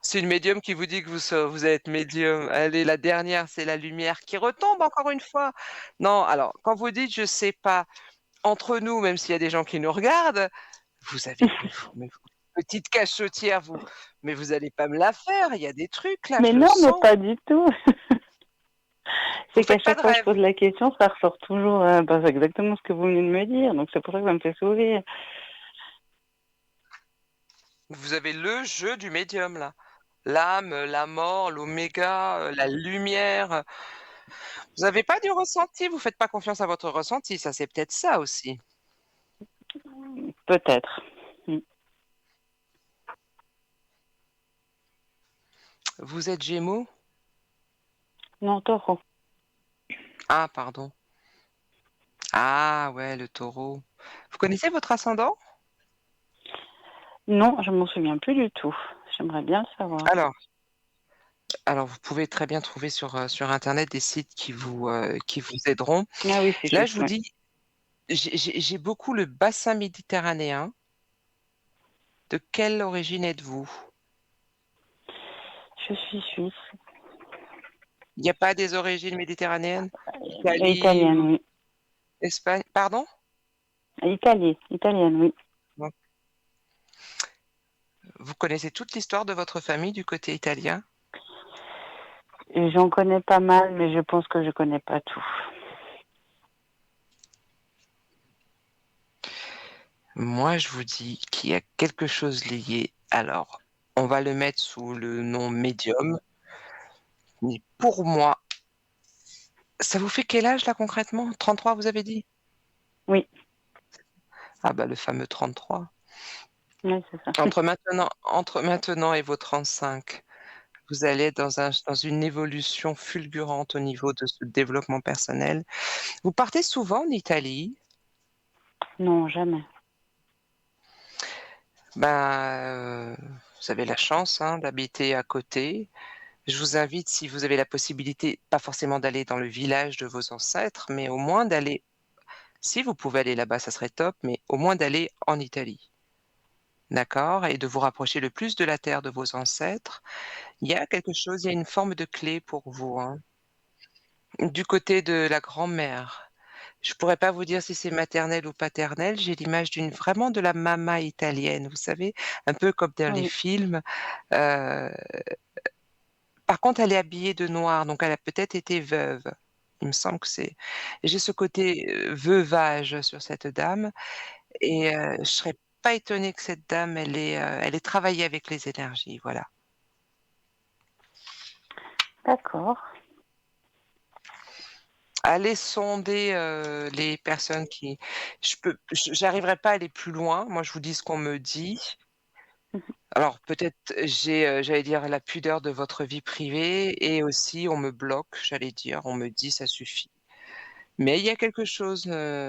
c'est une médium qui vous dit que vous allez être médium. Allez, la dernière, c'est la lumière qui retombe encore une fois. Non, alors, quand vous dites je sais pas, entre nous, même s'il y a des gens qui nous regardent, vous avez, petite cachotière, vous, mais vous allez pas me la faire. Il y a des trucs là, Mais je le non, mais sens. pas du tout. Vous C'est qu'à faites pas chaque de fois que je rêve. pose la question, ça ressort toujours c'est exactement ce que vous venez de me dire. Donc c'est pour ça que ça me fait sourire. Vous avez le jeu du médium là. L'âme, la mort, l'oméga, la lumière. Vous n'avez pas du ressenti, vous faites pas confiance à votre ressenti, ça c'est peut-être ça aussi. Peut-être. Mm. Vous êtes Gémeaux? Non, Taureau. Ah, pardon. Ah ouais, le Taureau. Vous connaissez votre ascendant? Non, je m'en souviens plus du tout. J'aimerais bien le savoir. Alors alors vous pouvez très bien trouver sur internet des sites qui vous aideront. Ah oui, c'est Là, juste, je vous oui. dis, j'ai beaucoup le bassin méditerranéen. De quelle origine êtes-vous? Je suis suisse. Il n'y a pas des origines méditerranéennes? Italie Italienne, ou oui. Espagne? Pardon? Italienne, oui. Non. Vous connaissez toute l'histoire de votre famille du côté italien? Et j'en connais pas mal, mais je pense que je connais pas tout. Moi, je vous dis qu'il y a quelque chose lié. Alors, on va le mettre sous le nom médium, mais pour moi, ça vous fait quel âge là concrètement? 33, vous avez dit? Oui, Ah bah le fameux 33. oui, c'est ça. Entre maintenant et vos 35, vous allez dans une évolution fulgurante au niveau de ce développement personnel. Vous partez souvent en Italie? Non, jamais. Ben, vous avez la chance, hein, d'habiter à côté. Je vous invite, si vous avez la possibilité, pas forcément d'aller dans le village de vos ancêtres, mais au moins d'aller, si vous pouvez aller là-bas, ça serait top, mais au moins d'aller en Italie. D'accord? Et de vous rapprocher le plus de la terre de vos ancêtres. Il y a quelque chose, il y a une forme de clé pour vous, hein. Du côté de la grand-mère, je pourrais pas vous dire si c'est maternel ou paternel, j'ai l'image vraiment de la mama italienne, vous savez? Un peu comme dans les Oui, films, heu, par contre elle est habillée de noir, donc elle a peut-être été veuve. Il me semble que j'ai ce côté, veuvage sur cette dame et je serais pas étonnée que cette dame elle ait travaillé avec les énergies, voilà. d'accord. Aller sonder, les personnes qui j'arriverai pas à aller plus loin. Moi, je vous dis ce qu'on me dit. Alors peut-être j'allais dire la pudeur de votre vie privée et aussi on me bloque, j'allais dire, on me dit: «Ça suffit». Mais il y a quelque chose,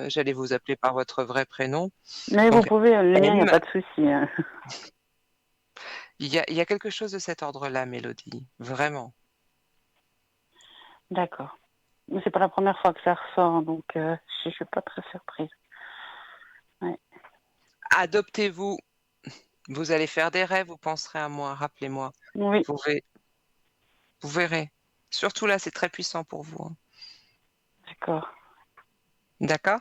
j'allais vous appeler par votre vrai prénom, Mais vous donc pouvez, le mien, il n'y a M, pas de souci, hein. il y a quelque chose de cet ordre-là, Mélodie, vraiment. D'accord. Mais c'est pas la première fois que ça ressort, donc je suis pas très surprise. Ouais. Adoptez-vous, vous allez faire des rêves, vous penserez à moi, rappelez-moi. Oui, Vous verrez vous verrez. Surtout là, c'est très puissant pour vous, hein. d'accord. D'accord?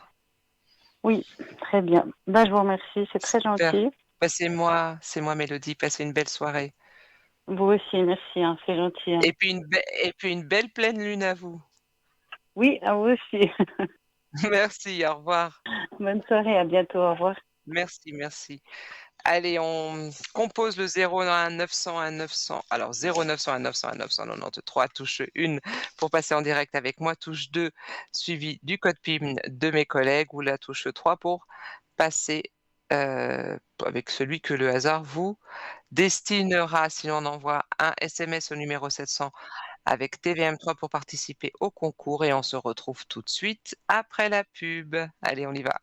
Oui, très bien. Ben, je vous remercie, c'est très Super. gentil. Bah, c'est moi Mélodie, passez une belle soirée Vous aussi, merci, hein, c'est gentil, hein. et puis une belle pleine lune à vous. Oui, à vous aussi. Merci, au revoir. Bonne soirée, à bientôt, au revoir. Merci, merci. Allez, on compose le 01 901 900, alors 0901 901 993, touche 1 pour passer en direct avec moi, touche 2 suivi du code PIN de mes collègues ou la touche 3 pour passer, avec celui que le hasard vous destinera. Sinon, on envoie un SMS au numéro 700 avec TVM3 pour participer au concours et on se retrouve tout de suite après la pub. Allez, on y va.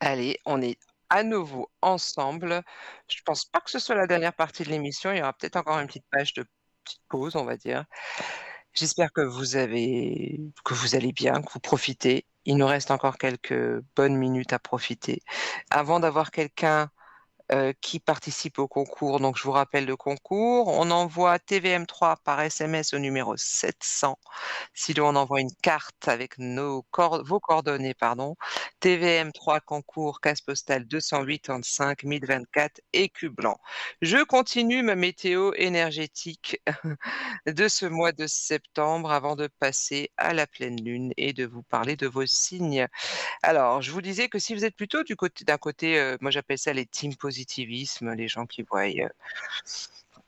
Allez, on est à nouveau ensemble. Je pense pas que ce soit la dernière partie de l'émission. Il y aura peut-être encore une petite page de petite pause, on va dire. J'espère que vous allez bien, que vous profitez. Il nous reste encore quelques bonnes minutes à profiter. Avant d'avoir quelqu'un qui participent au concours. Donc, je vous rappelle le concours. On envoie TVM3 par SMS au numéro 700. Si l'on envoie une carte avec vos coordonnées, pardon, TVM3 concours, case postale 285 1024, écu blanc. Je continue ma météo énergétique de ce mois de septembre avant de passer à la pleine lune et de vous parler de vos signes. Alors, je vous disais que si vous êtes plutôt d'un côté, moi j'appelle ça les team positivisme, les gens qui voient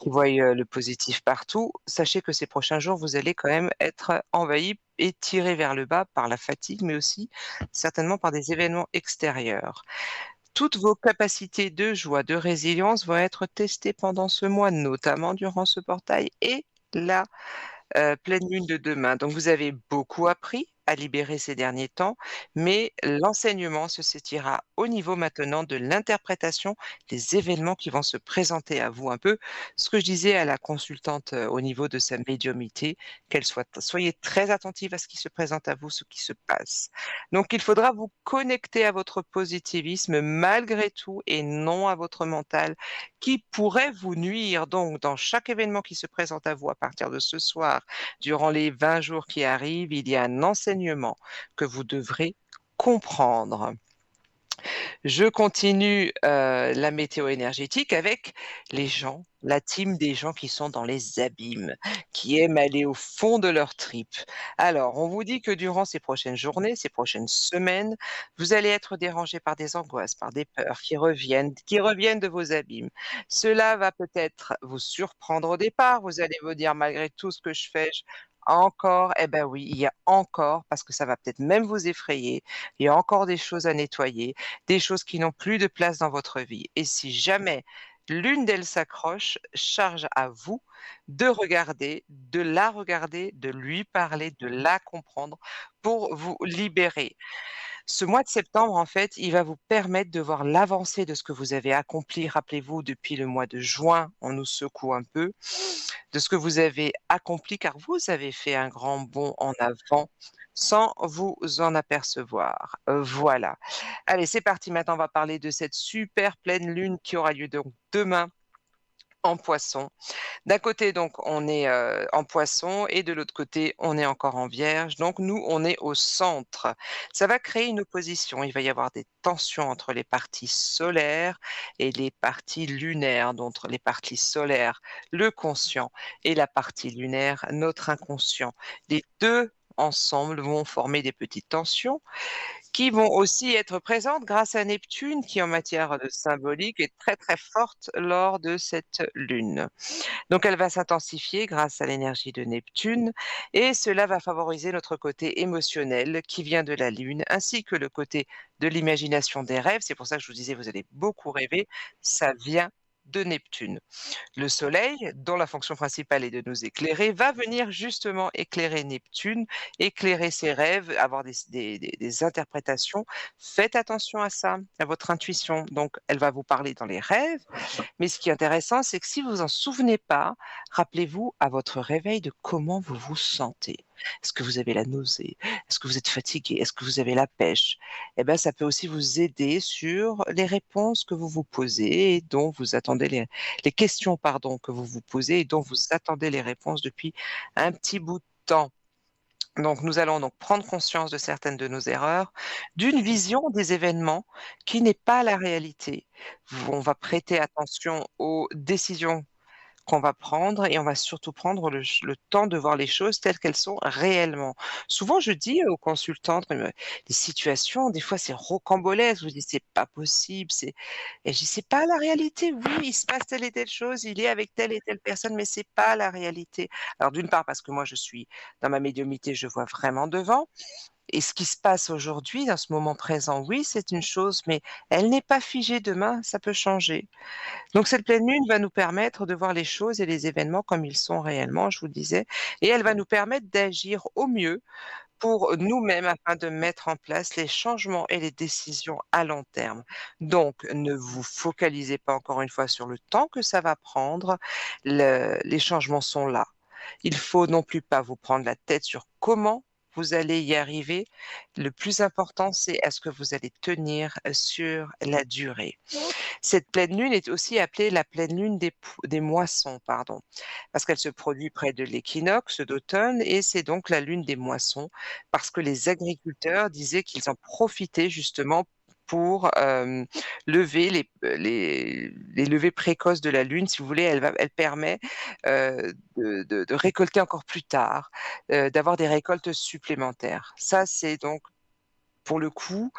le positif partout, sachez que ces prochains jours, vous allez quand même être envahis et tirés vers le bas par la fatigue, mais aussi certainement par des événements extérieurs. Toutes vos capacités de joie, de résilience vont être testées pendant ce mois, notamment durant ce portail et la pleine lune de demain. Donc vous avez beaucoup appris à libérer ces derniers temps, mais l'enseignement se situera au niveau maintenant de l'interprétation des événements qui vont se présenter à vous. Un peu ce que je disais à la consultante au niveau de sa médiumnité, soyez très attentive à ce qui se présente à vous, ce qui se passe. Donc il faudra vous connecter à votre positivisme malgré tout et non à votre mental qui pourrait vous nuire. Donc dans chaque événement qui se présente à vous à partir de ce soir, durant les 20 jours qui arrivent, il y a un enseignement que vous devrez comprendre. Je continue la météo énergétique avec les gens, la team des gens qui sont dans les abîmes, qui aiment aller au fond de leur tripes. Alors, on vous dit que durant ces prochaines journées, ces prochaines semaines, vous allez être dérangé par des angoisses, par des peurs qui reviennent de vos abîmes. Cela va peut-être vous surprendre au départ. Vous allez vous dire, malgré tout ce que je fais, encore, eh ben oui, il y a encore, parce que ça va peut-être même vous effrayer, il y a encore des choses à nettoyer, des choses qui n'ont plus de place dans votre vie. Et si jamais l'une d'elles s'accroche, charge à vous de la regarder, de lui parler, de la comprendre pour vous libérer. Ce mois de septembre, en fait, il va vous permettre de voir l'avancée de ce que vous avez accompli. Rappelez-vous, depuis le mois de juin, on nous secoue un peu, de ce que vous avez accompli, car vous avez fait un grand bond en avant sans vous en apercevoir. Voilà. Allez, c'est parti. Maintenant, on va parler de cette super pleine lune qui aura lieu donc demain en Poisson. D'un côté, donc, on est en Poisson et de l'autre côté, on est encore en Vierge. Donc, nous, on est au centre. Ça va créer une opposition. Il va y avoir des tensions entre les parties solaires et les parties lunaires. Donc, les parties solaires, le conscient, et la partie lunaire, notre inconscient. Les deux ensemble vont former des petites tensions qui vont aussi être présentes grâce à Neptune, qui en matière de symbolique est très très forte lors de cette lune. Donc elle va s'intensifier grâce à l'énergie de Neptune et cela va favoriser notre côté émotionnel qui vient de la lune, ainsi que le côté de l'imagination des rêves. C'est pour ça que je vous disais, vous allez beaucoup rêver, ça vient de Neptune. Le Soleil, dont la fonction principale est de nous éclairer, va venir justement éclairer Neptune, éclairer ses rêves, avoir des interprétations. Faites attention à ça, à votre intuition. Donc, elle va vous parler dans les rêves. Mais ce qui est intéressant, c'est que si vous en souvenez pas, rappelez-vous à votre réveil de comment vous vous sentez. Est-ce que vous avez la nausée? Est-ce que vous êtes fatigué? Est-ce que vous avez la pêche? Eh bien, ça peut aussi vous aider sur les réponses que vous vous posez et dont vous attendez les questions, pardon, que vous vous posez et dont vous attendez les réponses depuis un petit bout de temps. Donc, nous allons donc prendre conscience de certaines de nos erreurs, d'une vision des événements qui n'est pas la réalité. On va prêter attention aux décisions qu'on va prendre et on va surtout prendre le temps de voir les choses telles qu'elles sont réellement. Souvent, je dis aux consultantes, les situations, des fois, c'est rocambolesque. Je vous dis, c'est pas possible. Et je dis, c'est pas la réalité. Oui, il se passe telle et telle chose, il est avec telle et telle personne, mais c'est pas la réalité. Alors, d'une part, parce que moi, je suis dans ma médiumnité, je vois vraiment devant. Et ce qui se passe aujourd'hui, dans ce moment présent, oui, c'est une chose, mais elle n'est pas figée demain, ça peut changer. Donc cette pleine lune va nous permettre de voir les choses et les événements comme ils sont réellement, je vous le disais, et elle va nous permettre d'agir au mieux pour nous-mêmes afin de mettre en place les changements et les décisions à long terme. Donc ne vous focalisez pas encore une fois sur le temps que ça va prendre, les changements sont là. Il faut non plus pas vous prendre la tête sur comment vous allez y arriver. Le plus important, c'est est-ce que vous allez tenir sur la durée. Cette pleine lune est aussi appelée la pleine lune des moissons, pardon, parce qu'elle se produit près de l'équinoxe d'automne et c'est donc la lune des moissons, parce que les agriculteurs disaient qu'ils en profitaient justement pour lever les levées précoces de la lune. Si vous voulez, elle permet de récolter encore plus tard, d'avoir des récoltes supplémentaires. Ça, c'est donc pour le coup,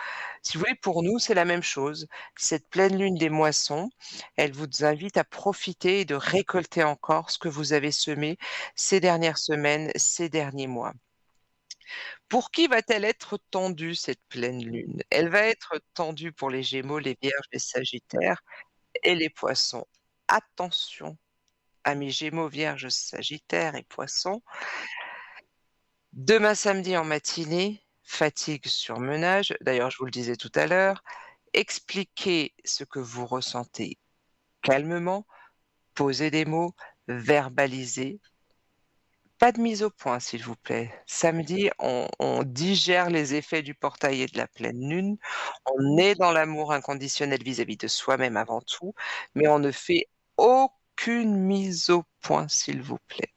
si vous voulez, pour nous, c'est la même chose. Cette pleine lune des moissons, elle vous invite à profiter et de récolter encore ce que vous avez semé ces dernières semaines, ces derniers mois. Pour qui va-t-elle être tendue, cette pleine lune? Elle va être tendue pour les Gémeaux, les Vierges, les Sagittaires et les Poissons. Attention à mes Gémeaux, Vierges, Sagittaires et Poissons. Demain samedi en matinée, fatigue, surmenage. D'ailleurs, je vous le disais tout à l'heure. Expliquez ce que vous ressentez calmement, posez des mots, verbalisez. Pas de mise au point, s'il vous plaît. Samedi, on digère les effets du portail et de la pleine lune. On est dans l'amour inconditionnel vis-à-vis de soi-même avant tout, mais on ne fait aucune mise au point, s'il vous plaît.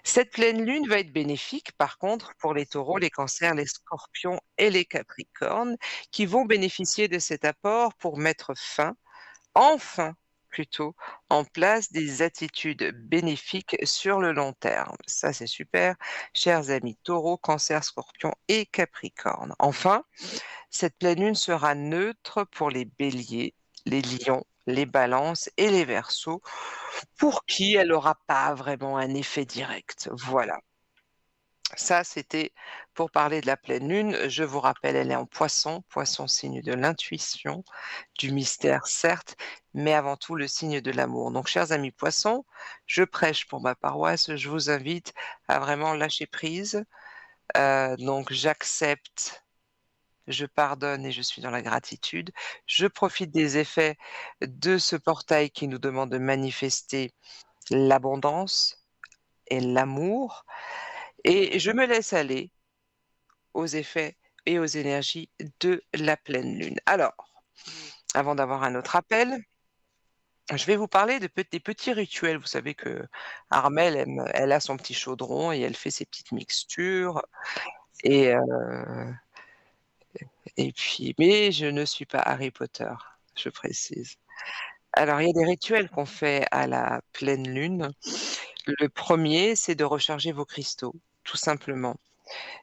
Cette pleine lune va être bénéfique, par contre, pour les taureaux, les cancers, les scorpions et les capricornes, qui vont bénéficier de cet apport pour mettre fin, enfin plutôt, en place des attitudes bénéfiques sur le long terme. Ça, c'est super, chers amis taureaux, cancers, scorpions et capricornes. Enfin, cette pleine lune sera neutre pour les béliers, les lions, les balances et les verseaux, pour qui elle n'aura pas vraiment un effet direct. Voilà. Ça, c'était pour parler de la pleine lune. Je vous rappelle, elle est en poisson. Poisson, signe de l'intuition, du mystère, certes, mais avant tout le signe de l'amour. Donc, chers amis poissons, je prêche pour ma paroisse. Je vous invite à vraiment lâcher prise. Donc, j'accepte, je pardonne et je suis dans la gratitude. Je profite des effets de ce portail qui nous demande de manifester l'abondance et l'amour. Et je me laisse aller aux effets et aux énergies de la pleine lune. Alors, avant d'avoir un autre appel, je vais vous parler des petits rituels. Vous savez que Armelle, elle a son petit chaudron et elle fait ses petites mixtures. Et, et puis, mais je ne suis pas Harry Potter, je précise. Alors, il y a des rituels qu'on fait à la pleine lune. Le premier, c'est de recharger vos cristaux, tout simplement.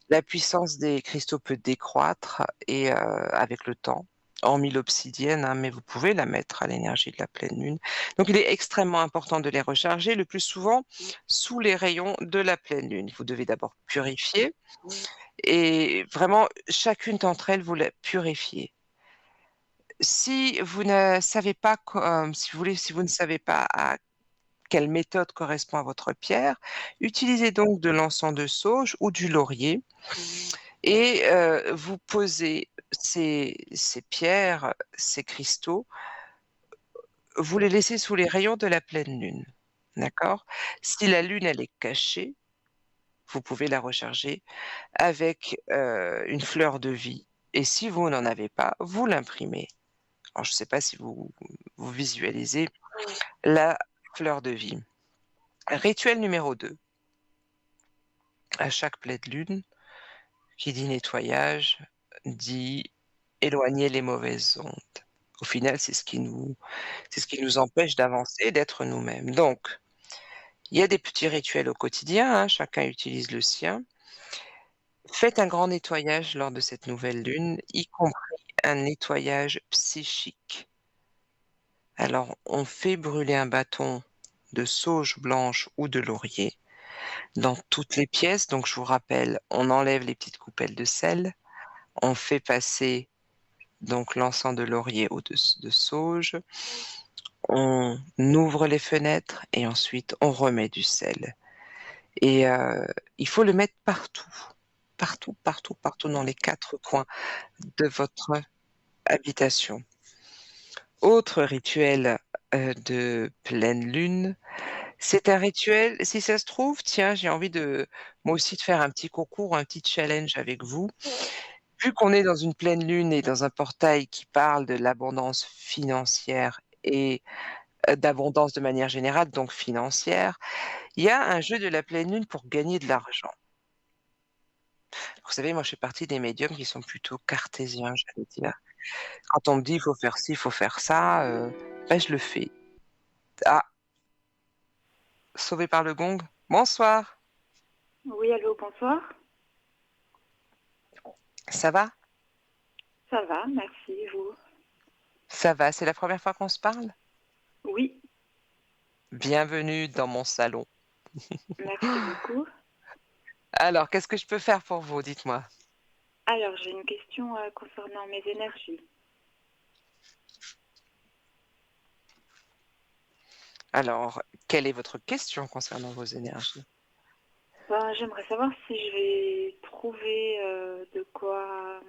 La puissance des cristaux peut décroître et avec le temps, hormis l'obsidienne, hein, mais vous pouvez la mettre à l'énergie de la pleine lune. Donc il est extrêmement important de les recharger, le plus souvent sous les rayons de la pleine lune. Vous devez d'abord purifier et vraiment chacune d'entre elles, vous la purifiez. Si vous ne savez pas, si vous voulez, si vous ne savez pas à quelle méthode correspond à votre pierre, utilisez donc de l'encens de sauge ou du laurier. Et vous posez ces pierres, ces cristaux, vous les laissez sous les rayons de la pleine lune, d'accord? Si la lune, elle est cachée, vous pouvez la recharger avec, une fleur de vie et si vous n'en avez pas, vous l'imprimez. Alors je ne sais pas si vous visualisez la fleur de vie. Rituel numéro 2. À chaque pleine lune, qui dit nettoyage, dit éloigner les mauvaises ondes. Au final, c'est ce qui nous empêche d'avancer, d'être nous-mêmes. Donc, il y a des petits rituels au quotidien, hein, chacun utilise le sien. Faites un grand nettoyage lors de cette nouvelle lune, y compris un nettoyage psychique. Alors, on fait brûler un bâton de sauge blanche ou de laurier dans toutes les pièces. Donc, je vous rappelle, on enlève les petites coupelles de sel, on fait passer donc l'encens de laurier ou de sauge, on ouvre les fenêtres et ensuite on remet du sel. Et il faut le mettre partout, partout, partout, partout dans les 4 coins de votre habitation. Autre rituel de pleine lune, C'est un rituel, si ça se trouve, tiens, j'ai envie de moi aussi de faire un petit concours, un petit challenge avec vous. Vu qu'on est dans une pleine lune et dans un portail qui parle de l'abondance financière et d'abondance de manière générale, donc financière, il y a un jeu de la pleine lune pour gagner de l'argent. Vous savez, moi, je fais partie des médiums qui sont plutôt cartésiens, j'allais dire. Quand on me dit: «Il faut faire ci, il faut faire ça», bah, je le fais. Ah, sauvé par le gong. Bonsoir, Oui, allô, bonsoir. ça va? Ça va, merci, et vous? Ça va, c'est la première fois qu'on se parle? Oui, Bienvenue dans mon salon. merci beaucoup. Alors, qu'est-ce que je peux faire pour vous? Dites-moi. Alors, j'ai une question concernant mes énergies. Alors, quelle est votre question concernant vos énergies? Ben, j'aimerais savoir si je vais trouver de quoi,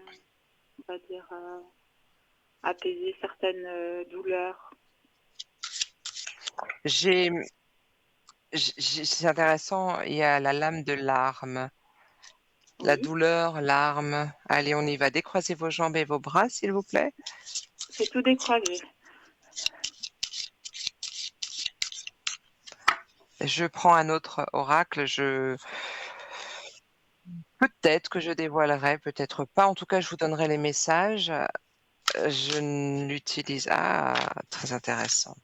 on va dire, apaiser certaines douleurs. J'ai c'est intéressant, il y a la lame de l'arme, la Oui, douleur, l'arme. Allez, on y va. Décroisez vos jambes et vos bras, s'il vous plaît. c'est tout décroisé. Je prends un autre oracle, peut-être que je dévoilerai, peut-être pas. En tout cas, je vous donnerai les messages. Je n'utilise très intéressant.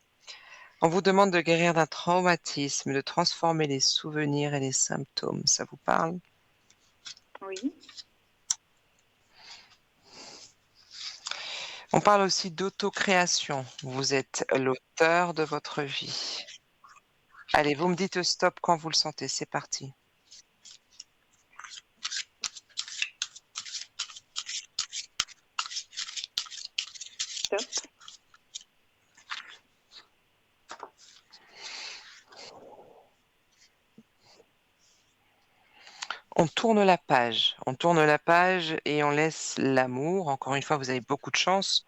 On vous demande de guérir d'un traumatisme, de transformer les souvenirs et les symptômes. Ça vous parle? Oui, On parle aussi d'autocréation. Vous êtes l'auteur de votre vie. Allez, vous me dites stop quand vous le sentez. C'est parti. top. On tourne la page. On tourne la page et on laisse l'amour. Encore une fois, vous avez beaucoup de chance.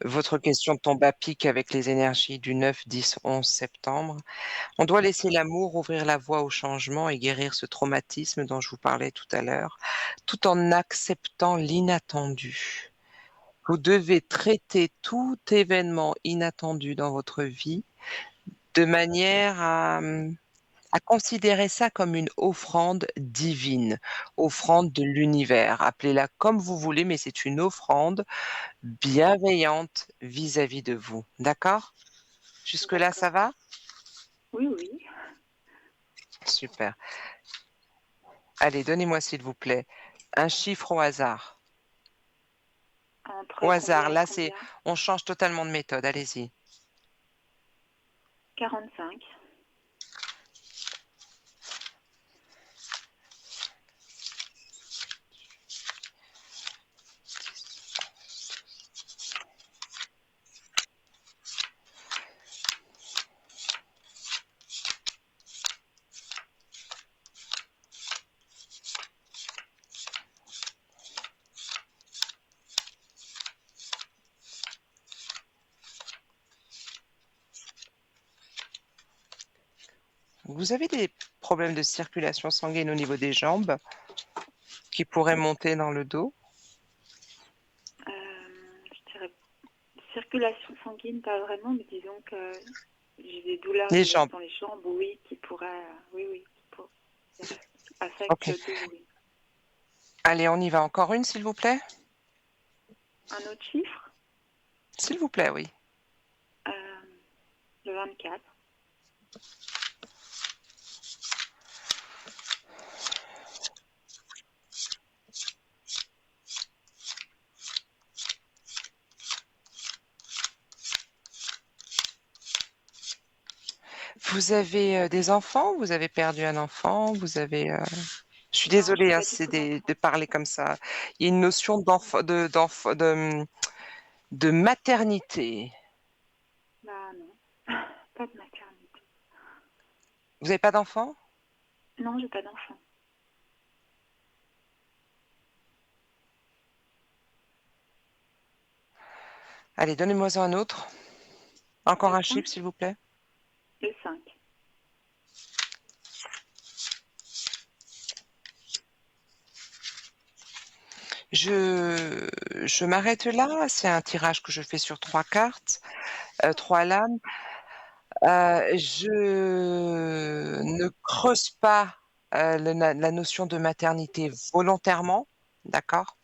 Votre question tombe à pic avec les énergies du 9, 10, 11 septembre. On doit laisser l'amour ouvrir la voie au changement et guérir ce traumatisme dont je vous parlais tout à l'heure, tout en acceptant l'inattendu. Vous devez traiter tout événement inattendu dans votre vie de manière à considérer ça comme une offrande divine, offrande de l'univers. Appelez-la comme vous voulez, mais c'est une offrande bienveillante vis-à-vis de vous. D'accord? Jusque-là, D'accord. ça va? Oui, oui. Super. Allez, donnez-moi s'il vous plaît un chiffre au hasard. Entre Au combien hasard, et là c'est combien? on change totalement de méthode, allez-y. 45. Vous avez des problèmes de circulation sanguine au niveau des jambes qui pourraient monter dans le dos? Je dirais circulation sanguine, pas vraiment, mais disons que j'ai des douleurs Les diverses jambes. dans les jambes, oui, qui pourraient, oui, oui, qui pourraient affectent OK. le dos, oui. Allez, on y va. Encore une, s'il vous plaît? Un autre chiffre, S'il vous plaît, oui. euh, le 24. Vous avez, des enfants? Vous avez perdu un enfant? Vous avez, je suis Non, j'ai désolée, hein, pas du c'est tout des de d'enfant. parler comme ça. Il y a une notion de maternité. Bah non, pas de maternité. Vous avez pas d'enfant? Non, j'ai pas d'enfant. Allez, donnez-moi un autre. Encore Le un 5. chiffre, s'il vous plaît. Le 5. Je m'arrête là. C'est un tirage que je fais sur 3 cartes, 3 lames. Je ne creuse pas, la notion de maternité volontairement, d'accord?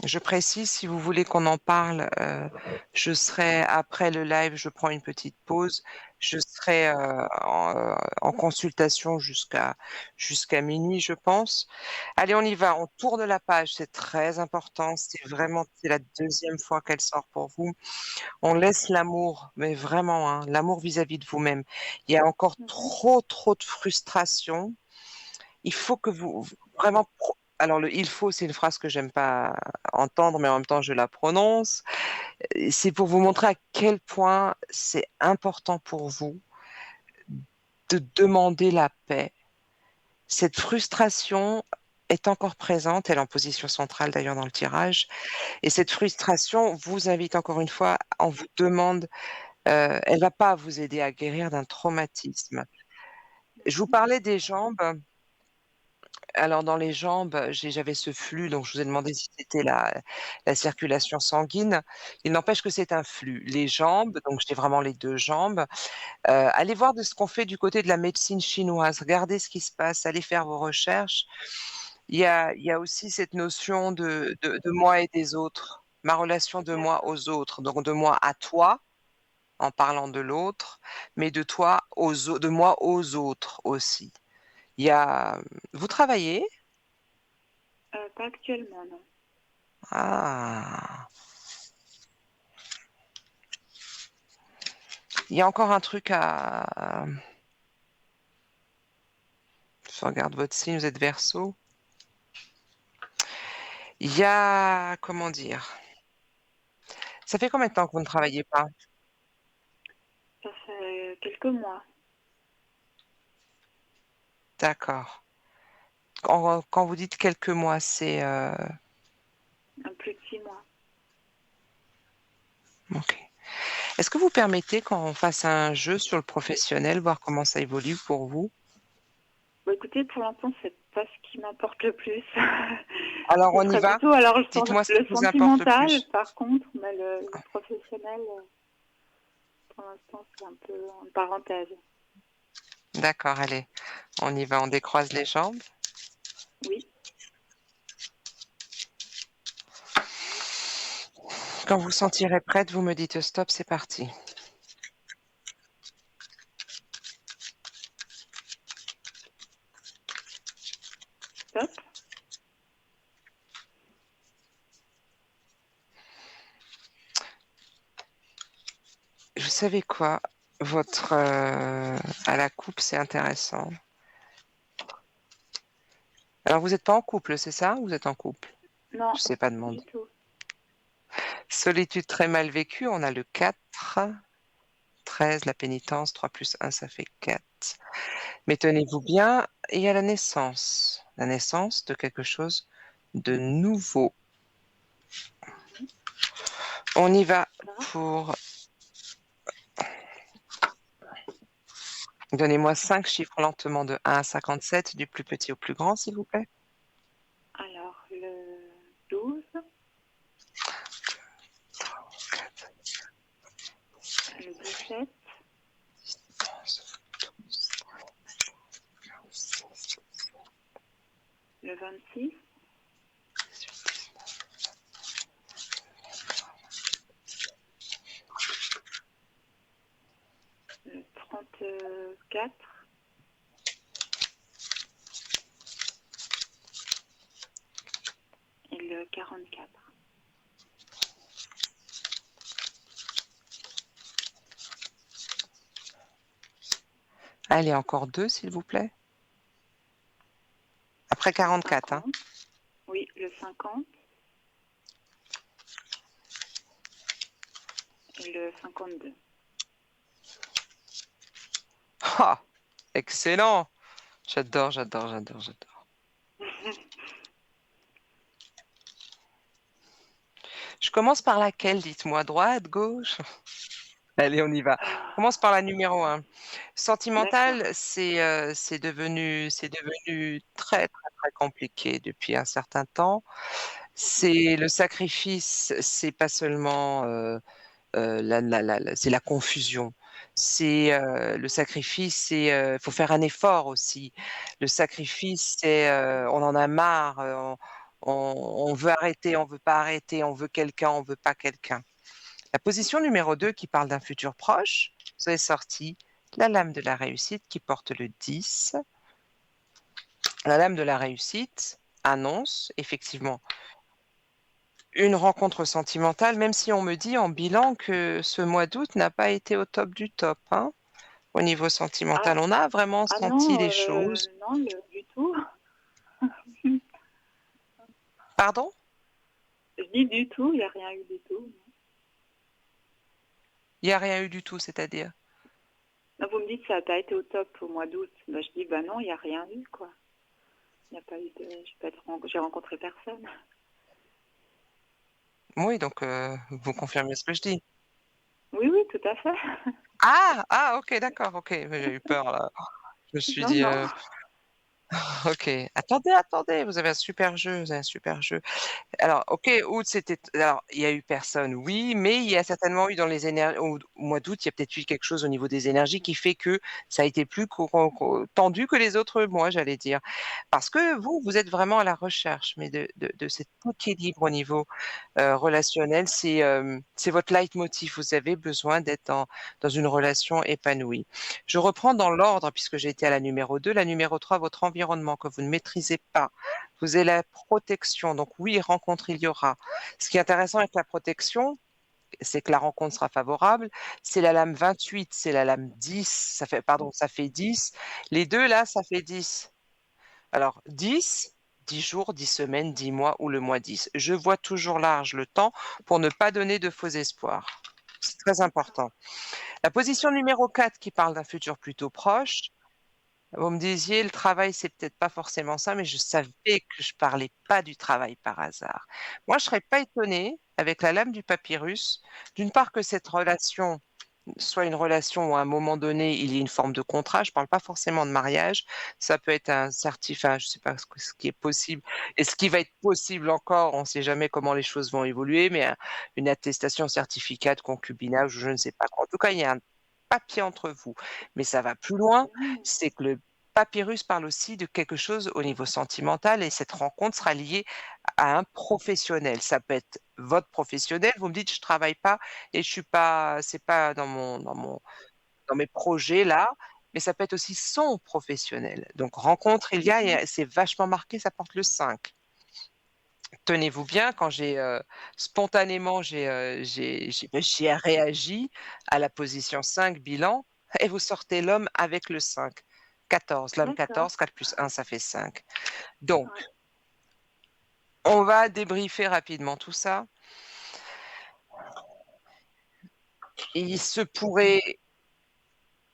Je précise, si vous voulez qu'on en parle, je serai après le live, je prends une petite pause. Je serai, en consultation jusqu'à minuit, je pense. Allez, on y va, on tourne la page, c'est très important. C'est la deuxième fois qu'elle sort pour vous. On laisse l'amour, mais vraiment, hein, l'amour vis-à-vis de vous-même. Il y a encore Mhm. trop de frustration. Il faut que vous vraiment alors le «il faut», c'est une phrase que j'aime pas entendre, mais en même temps je la prononce. C'est pour vous montrer à quel point c'est important pour vous de demander la paix. Cette frustration est encore présente, elle est en position centrale d'ailleurs dans le tirage, et cette frustration vous invite encore une fois, on vous demande, elle va pas vous aider à guérir d'un traumatisme. Je vous Mhm. parlais des jambes. Alors dans les jambes, j'avais ce flux, donc je vous ai demandé si c'était la circulation sanguine. Il n'empêche que c'est un flux. Les jambes, donc j'ai vraiment les 2 jambes. Allez voir de ce qu'on fait du côté de la médecine chinoise. Regardez ce qui se passe, allez faire vos recherches. Il y a aussi cette notion de moi et des autres, ma relation de moi D'accord. aux autres, donc de moi à toi, en parlant de l'autre, mais de moi aux autres aussi. Il y a Vous travaillez? Pas actuellement, non. Ah! Il y a encore un truc à je regarde votre signe, vous êtes Verseau. Il y a comment dire? Ça fait combien de temps que vous ne travaillez pas? Ça fait quelques mois, D'accord. Quand vous dites quelques mois, c'est, un plus de 6 mois. OK. Est-ce que vous permettez qu'on fasse un jeu sur le professionnel, voir comment ça évolue pour vous? Bah, écoutez, pour l'instant, c'est pas ce qui m'importe le plus. Alors Ce on y serait va? plutôt alors Dites-moi ce qui le vous importe le sentimental, plus. par contre, mais le professionnel, pour l'instant, c'est un peu en parenthèse. D'accord, allez, on y va, on décroise les jambes. Oui, Quand vous vous sentirez prête, vous me dites stop, c'est parti. top. Vous savez quoi? Votre, à la coupe, c'est intéressant. Alors vous êtes pas en couple, c'est ça? Ou vous êtes en couple? Non, Je sais pas demander. du tout. Solitude très mal vécue, on a le 4, 13, la pénitence, 3 plus 1, ça fait 4. Mais tenez-vous bien, il y a la naissance. La naissance de quelque chose de nouveau. On y va Ça. pour... Donnez-moi 5 chiffres lentement de 1 à 57, du plus petit au plus grand, s'il vous plaît. Alors, le 12, le 17, le 26, le 34 et le 44. Allez, encore 2, s'il vous plaît. Après Le 44, hein. 50, oui, le 50 et le 52. Ah, excellent! J'adore, j'adore, j'adore, j'adore. Je commence par laquelle, dites-moi, droite, gauche? Allez, on y va. On Ah, commence par la numéro 1. d'accord. Sentimental, c'est devenu très, très, très compliqué depuis un certain temps. C'est le sacrifice, c'est pas seulement, c'est la confusion. Le sacrifice, faut faire un effort aussi. Le sacrifice, on en a marre, on veut arrêter, on veut pas arrêter, on veut quelqu'un, on veut pas quelqu'un. La position numéro 2 qui parle d'un futur proche, vous avez sorti la lame de la réussite qui porte le 10. La lame de la réussite annonce effectivement une rencontre sentimentale, même si on me dit en bilan que ce mois d'août n'a pas été au top du top, hein, au niveau sentimental. Ah, On a vraiment ah senti non, des choses. non, du tout. Pardon? Je dis du tout, il n'y a rien eu du tout. Il n'y a rien eu du tout, c'est-à-dire? Non, vous me dites que ça n'a pas été au top au mois d'août. Ben, je dis, bah non, il n'y a rien eu, quoi. Il n'y a pas eu de... J'ai rencontré personne. Oui, donc vous confirmez ce que je dis. Oui, oui, tout à fait. Ah! Ah, OK, d'accord, OK. Mais j'ai eu peur là. Je me suis Non, dit, non. OK. Attendez, attendez, vous avez un super jeu, vous avez un super jeu. Alors, OK, août, alors, il y a eu personne, oui, mais il y a certainement eu dans les énergies au mois d'août, il y a peut-être eu quelque chose au niveau des énergies qui fait que ça a été plus tendu que les autres mois, j'allais dire. Parce que vous, vous êtes vraiment à la recherche, mais de cet équilibre au niveau, relationnel. C'est votre leitmotiv. Vous avez besoin d'être dans une relation épanouie. Je reprends dans l'ordre puisque j'ai été à la numéro 2. La numéro 3, votre environnement que vous ne maîtrisez pas. Vous avez la protection. Donc oui, rencontre il y aura. Ce qui est intéressant avec la protection, c'est que la rencontre sera favorable. C'est la lame 28, c'est la lame 10, ça fait 10. Les 2 là, ça fait 10. Alors 10 jours, 10 semaines, 10 mois ou le mois 10. Je vois toujours large le temps pour ne pas donner de faux espoirs. C'est très important. La position numéro 4 qui parle d'un futur plutôt proche, vous me disiez le travail, c'est peut-être pas forcément ça, mais je savais que je parlais pas du travail par hasard. Moi, je serais pas étonnée, avec la lame du papyrus, d'une part que cette relation soit une relation où à un moment donné, il y a une forme de contrat. Je parle pas forcément de mariage. Ça peut être un certificat, je sais pas ce qui est possible et ce qui va être possible encore, on sait jamais comment les choses vont évoluer, mais une attestation, un certificat de concubinage ou je ne sais pas quoi. En tout cas, il y a un papier entre vous. Mais ça va plus loin, Mm. c'est que le papyrus parle aussi de quelque chose au niveau sentimental et cette rencontre sera liée à un professionnel. Ça peut être votre professionnel, vous me dites: «Je travaille pas et je suis pas c'est pas dans mes projets là», mais ça peut être aussi son professionnel. Donc rencontre il y a Mhm. et c'est vachement marqué, ça porte le 5. Tenez-vous bien, quand spontanément j'ai réagi à la position 5 bilan et vous sortez l'homme avec le 5. 14, l'homme D'accord. 14, 4 plus 1 ça fait 5. Donc Ouais. on va débriefer rapidement tout ça. Il se pourrait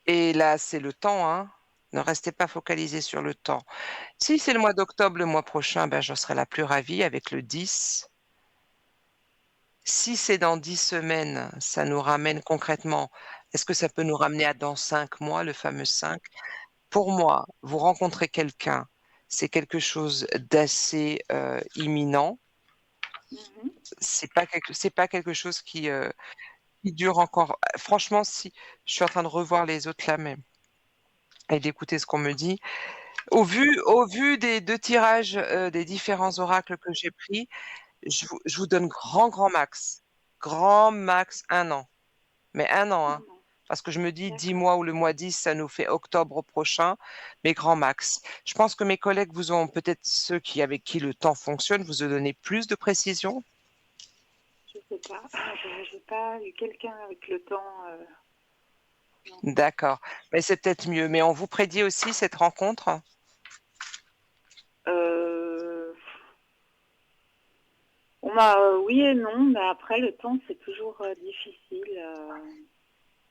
et là c'est le temps, hein, ne restez pas focalisés sur le temps. Si c'est le mois d'octobre, le mois prochain, ben, je serai la plus ravie avec le 10. Si c'est dans 10 semaines, ça nous ramène concrètement, est-ce que ça peut nous ramener à dans 5 mois, le fameux 5? Pour moi, vous rencontrez quelqu'un, c'est quelque chose d'assez, imminent. Mhm. C'est pas quelque chose qui dure encore franchement, si je suis en train de revoir les autres là même et d'écouter ce qu'on me dit. Au vu des 2 tirages, des différents oracles que j'ai pris, je vous donne grand max 1 an, mais 1 an, hein. Non, Parce que je me dis 10 d'accord. mois ou le mois 10, ça nous fait octobre prochain, mais grand max. Je pense que mes collègues vous ont peut-être ceux avec qui le temps fonctionne, vous ont donné plus de précision? Je sais pas. J'ai pas eu quelqu'un avec le temps. Non. D'accord, mais c'est peut-être mieux, mais on vous prédit aussi cette rencontre? Euh, oui et non, mais après le temps c'est toujours difficile.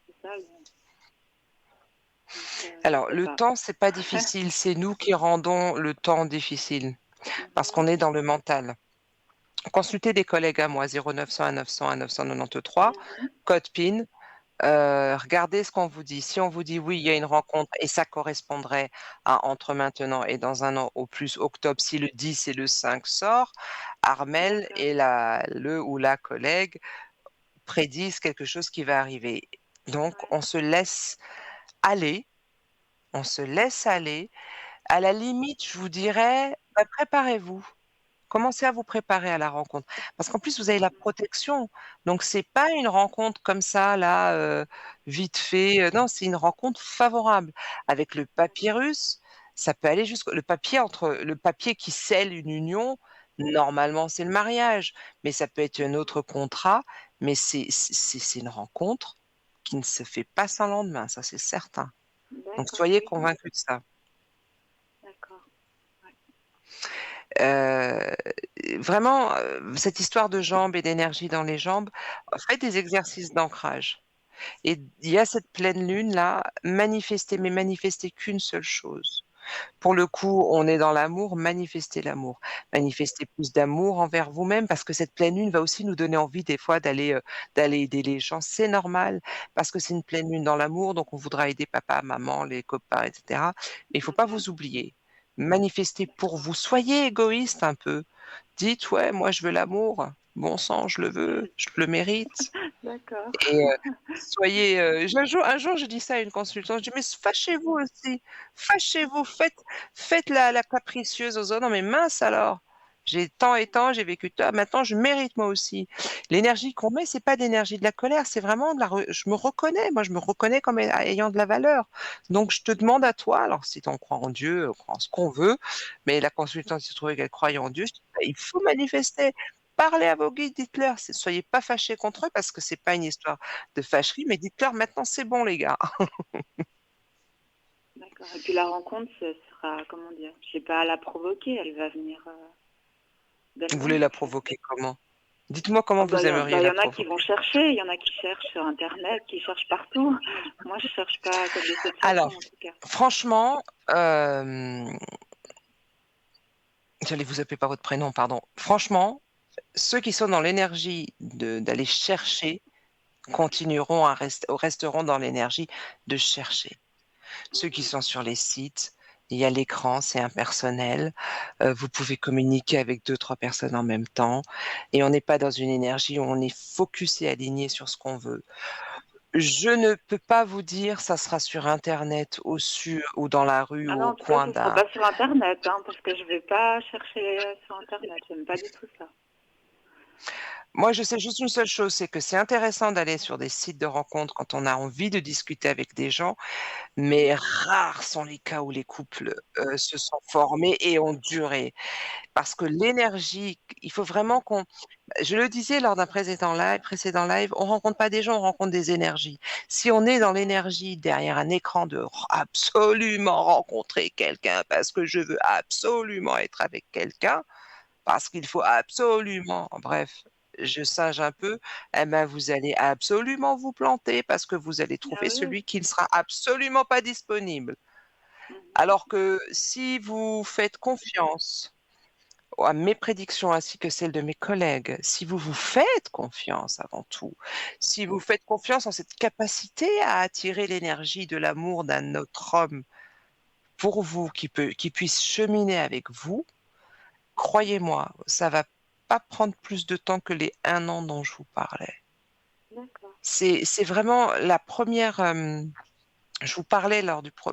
C'est ça. Je Alors sais le pas. temps, c'est pas difficile, c'est nous qui rendons le temps difficile, parce Mhm. qu'on est dans le mental. Consultez des collègues à moi, 0900 1 900 1 993, Mhm. code PIN. regardez ce qu'on vous dit. Si on vous dit: «Oui, il y a une rencontre» et ça correspondrait à entre maintenant et dans 1 an au plus octobre, si le 10 et le 5 sort, Armelle D'accord. et le ou la collègue prédisent quelque chose qui va arriver. Donc Ouais. on se laisse aller, on se laisse aller. À la limite, je vous dirais, bah, préparez-vous. Commencez à vous préparer à la rencontre. Parce qu'en plus, vous avez la protection. Donc c'est pas une rencontre comme ça là, vite fait, non, c'est une rencontre favorable. Avec le papyrus, ça peut aller jusqu'au le papier qui scelle une union, normalement, c'est le mariage, mais ça peut être un autre contrat, mais c'est une rencontre qui ne se fait pas sans lendemain, ça c'est certain. Donc D'accord, soyez oui, convaincus de ça. d'accord. Ouais. Heu, vraiment, cette histoire de jambes et d'énergie dans les jambes, faites des exercices d'ancrage et il y a cette pleine lune-là, manifestez, mais manifestez qu'une seule chose. Pour le coup, on est dans l'amour, manifestez l'amour. Manifestez plus d'amour envers vous-même parce que cette pleine lune va aussi nous donner envie des fois d'aller aider les gens. C'est normal parce que c'est une pleine lune dans l'amour, donc on voudra aider papa, maman, les copains et cetera. Mais il faut pas vous oublier. Manifestez pour D'accord. vous. Soyez égoïste un peu. Dites: «Ouais, moi je veux l'amour. Bon sang, je le veux, je le mérite». D'accord. Et soyez, un jour, j'ai dit ça à une consultante, je dis: «Mais fâchez-vous aussi, fâchez-vous, faites la capricieuse aux autres. Non mais mince alors, j'ai tant et tant, j'ai vécu tant, maintenant je mérite moi aussi». L'énergie qu'on met, c'est pas d'énergie de la colère, c'est vraiment de la re je me reconnais, moi je me reconnais comme ayant de la valeur. Donc je te demande à toi, alors si tu en crois en Dieu, on croit en ce qu'on veut, mais la consultante, il se trouvait qu'elle croyait en Dieu, je dis: «Bah, il faut manifester». Parlez à vos guides, dites-leur, soyez pas fâchés contre eux parce que c'est pas une histoire de fâcherie, mais dites-leur: «Maintenant c'est bon les gars». D'accord. Et puis la rencontre, ce sera, comment dire, j'ai pas à la provoquer, elle va venir Vous voulez d'elle-même la en fait. provoquer comment? Dites-moi Ah comment bah, vous aimeriez y la en a qui vont provoquer? chercher, il y en a qui cherchent sur internet, qui cherchent partout. Moi, je cherche pas de cette façon Alors, en tout cas. franchement, j'allais vous appeler par votre prénom, pardon. Franchement, ceux qui sont dans l'énergie d'aller chercher continueront resteront dans l'énergie de chercher. Ceux qui sont sur les sites, il y a l'écran, c'est impersonnel, vous pouvez communiquer avec 2-3 personnes en même temps et on n'est pas dans une énergie où on est focus et aligné sur ce qu'on veut. Je ne peux pas vous dire ça sera sur internet ou dans la rue Ah ou non, au en tout cas, coin ce sera d'un. pas sur internet, hein, parce que je vais pas chercher sur internet. J'aime pas du tout ça. Moi, je sais juste une seule chose, c'est que c'est intéressant d'aller sur des sites de rencontres quand on a envie de discuter avec des gens, mais rares sont les cas où les couples, se sont formés et ont duré. Parce que l'énergie, il faut vraiment qu'on je le disais lors d'un précédent live, on rencontre pas des gens, on rencontre des énergies. Si on est dans l'énergie derrière un écran de absolument rencontrer quelqu'un parce que je veux absolument être avec quelqu'un, parce qu'il faut absolument bref, je singe un peu, eh ben, vous allez absolument vous planter parce que vous allez Ah trouver oui, oui. celui qui ne sera absolument pas disponible. Mhm. Alors que si vous faites confiance à mes prédictions ainsi que celles de mes collègues, si vous vous faites confiance avant tout, si vous faites confiance en cette capacité à attirer l'énergie de l'amour d'un autre homme pour vous, qui puisse cheminer avec vous, croyez-moi, ça va pas prendre plus de temps que les 1 an dont je vous parlais. D'accord. C'est vraiment la première. Je vous parlais lors du pro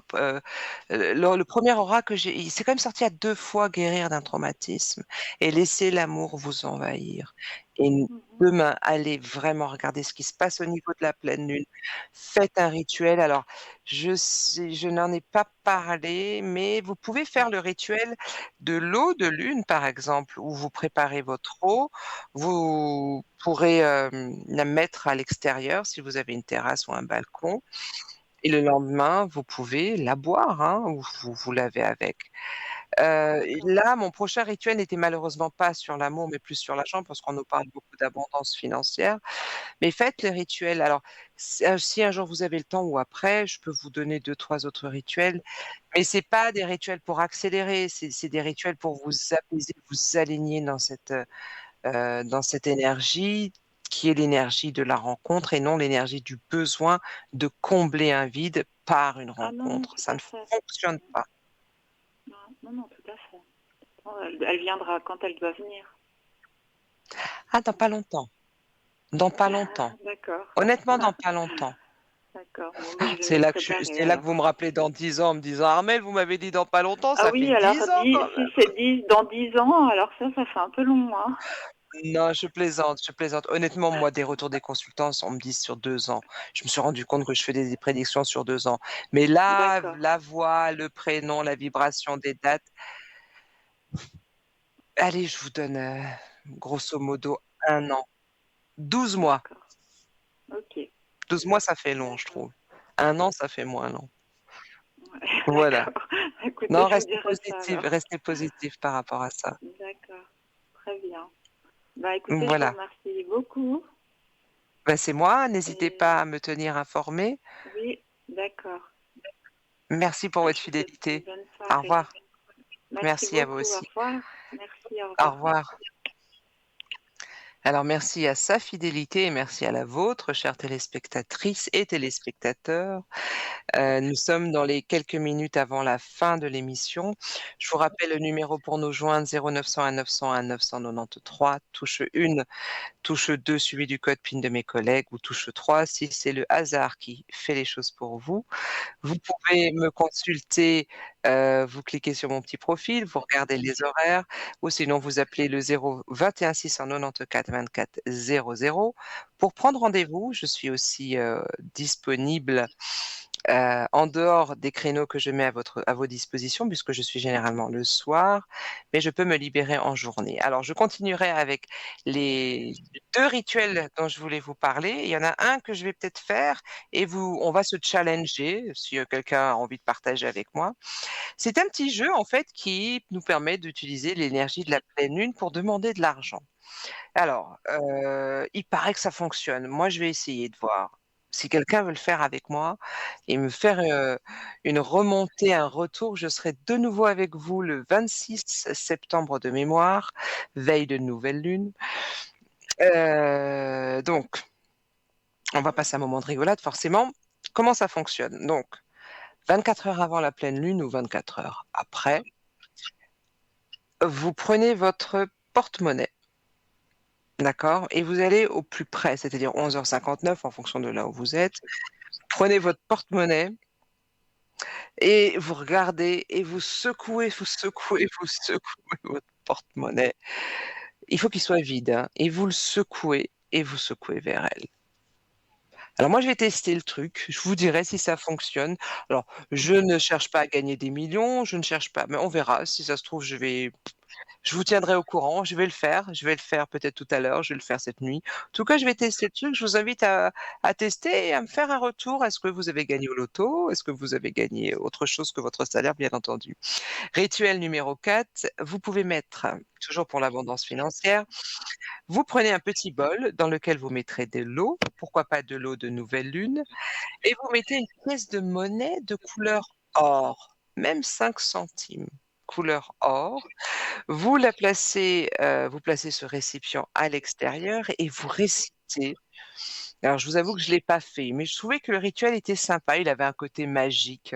le 1er aura que j'ai il s'est quand même sorti à 2 fois guérir d'un traumatisme et laisser l'amour vous envahir et Mhm. demain, allez vraiment regarder ce qui se passe au niveau de la pleine lune. Faites un rituel. Alors, je n'en ai pas parlé, mais vous pouvez faire le rituel de l'eau de lune, par exemple, où vous préparez votre eau. Vous pourrez, la mettre à l'extérieur si vous avez une terrasse ou un balcon et le lendemain, vous pouvez la boire, hein, ou vous lavez avec. Et D'accord. là, mon prochain rituel n'était malheureusement pas sur l'amour, mais plus sur l'argent parce qu'on nous parle beaucoup d'abondance financière. Mais faites les rituels. Alors, si un jour vous avez le temps ou après, je peux vous donner 2-3 autres rituels, mais c'est pas des rituels pour accélérer, c'est des rituels pour vous apaiser, vous aligner dans cette énergie. qui est l'énergie de la rencontre et non l'énergie du besoin de combler un vide par une Ah non, rencontre. tout Ça à ne fait. fonctionne pas. Non, non, non, tout à fait. Non, elle viendra quand elle doit venir. Ah, dans pas longtemps. Dans pas longtemps. D'accord, Honnêtement, dans pas longtemps. d'accord. Bon, bah, je vais C'est m'y là que préparer c'est là que vous alors. me rappelez dans 10 ans en me disant: «Armel, vous m'avez dit dans pas longtemps, Ah ça fait oui, alors 10 ans quand si même». c'est 10 ans, alors ça fait un peu long, hein. Non, je plaisante, je plaisante. Honnêtement, moi, des retours des consultants, on me dit sur 2 ans. Je me suis rendu compte que je fais des prédictions sur 2 ans. Mais là, D'accord. la voix, le prénom, la vibration des dates, allez, je vous donne, grosso modo 1 an. 12 mois. D'accord. Ok. 12 mois, ça fait long, je D'accord. trouve. 1 an, ça fait moins long. Ouais, Voilà. d'accord. Écoutez, Non, je vous dirai ça alors. restez positif par rapport à ça. D'accord. Très bien. Bah écoutez, je vous Voilà. remercie beaucoup. Bah, c'est moi, n'hésitez pas Et à me tenir informé. oui, d'accord. Merci pour Et votre je vous souhaite une fidélité. bonne Au soirée. revoir. Merci Merci à vous beaucoup. Au aussi. revoir. Merci, au Au revoir. revoir. Alors merci à sa fidélité et merci à la vôtre, chères téléspectatrices et téléspectateurs. Nous sommes dans les quelques minutes avant la fin de l'émission. Je vous rappelle le numéro pour nous joindre 0901 901 993, touche 1, touche 2 suivi du code PIN de mes collègues ou touche 3 si c'est le hasard qui fait les choses pour vous. Vous pouvez me consulter, vous cliquez sur mon petit profil, vous regardez les horaires ou sinon vous appelez le 021 694 24 00 pour prendre rendez-vous. Je suis aussi, disponible, en dehors des créneaux que je mets à vos dispositions puisque je suis généralement le soir, mais je peux me libérer en journée. Alors je continuerai avec les 2 rituels dont je voulais vous parler. Il y en a un que je vais peut-être faire et on va se challenger si, quelqu'un a envie de partager avec moi. C'est un petit jeu en fait qui nous permet d'utiliser l'énergie de la pleine lune pour demander de l'argent. Alors, il paraît que ça fonctionne. Moi, je vais essayer de voir. Si quelqu'un veut le faire avec moi et me faire, une remontée, un retour, je serai de nouveau avec vous le 26 septembre de mémoire, veille de nouvelle lune. Donc, on va passer un moment de rigolade forcément. Comment ça fonctionne? Donc, 24 heures avant la pleine lune ou 24 heures après, vous prenez votre porte-monnaie. D'accord? Et vous allez au plus près, c'est-à-dire 11h59 en fonction de là où vous êtes. Prenez votre porte-monnaie et vous regardez et vous secouez, vous secouez, vous secouez votre porte-monnaie. Il faut qu'il soit vide, hein, et vous le secouez et vous secouez vers elle. Alors moi, je vais tester le truc, je vous dirai si ça fonctionne. Alors, je ne cherche pas à gagner des millions, je ne cherche pas, mais on verra. Si ça se trouve, je vous tiendrai au courant, je vais le faire peut-être tout à l'heure, je vais le faire cette nuit. En tout cas, je vais tester le truc, je vous invite à tester et à me faire un retour. Est-ce que vous avez gagné au loto? Est-ce que vous avez gagné autre chose que votre salaire, bien entendu? Rituel numéro 4, vous pouvez mettre, toujours pour l'abondance financière, vous prenez un petit bol dans lequel vous mettrez de l'eau, pourquoi pas de l'eau de nouvelle lune, et vous mettez une pièce de monnaie de couleur or, même 5 centimes, couleur or. Vous placez ce récipient à l'extérieur et vous récitez. Alors je vous avoue que je l'ai pas fait, mais je trouvais que le rituel était sympa, il avait un côté magique.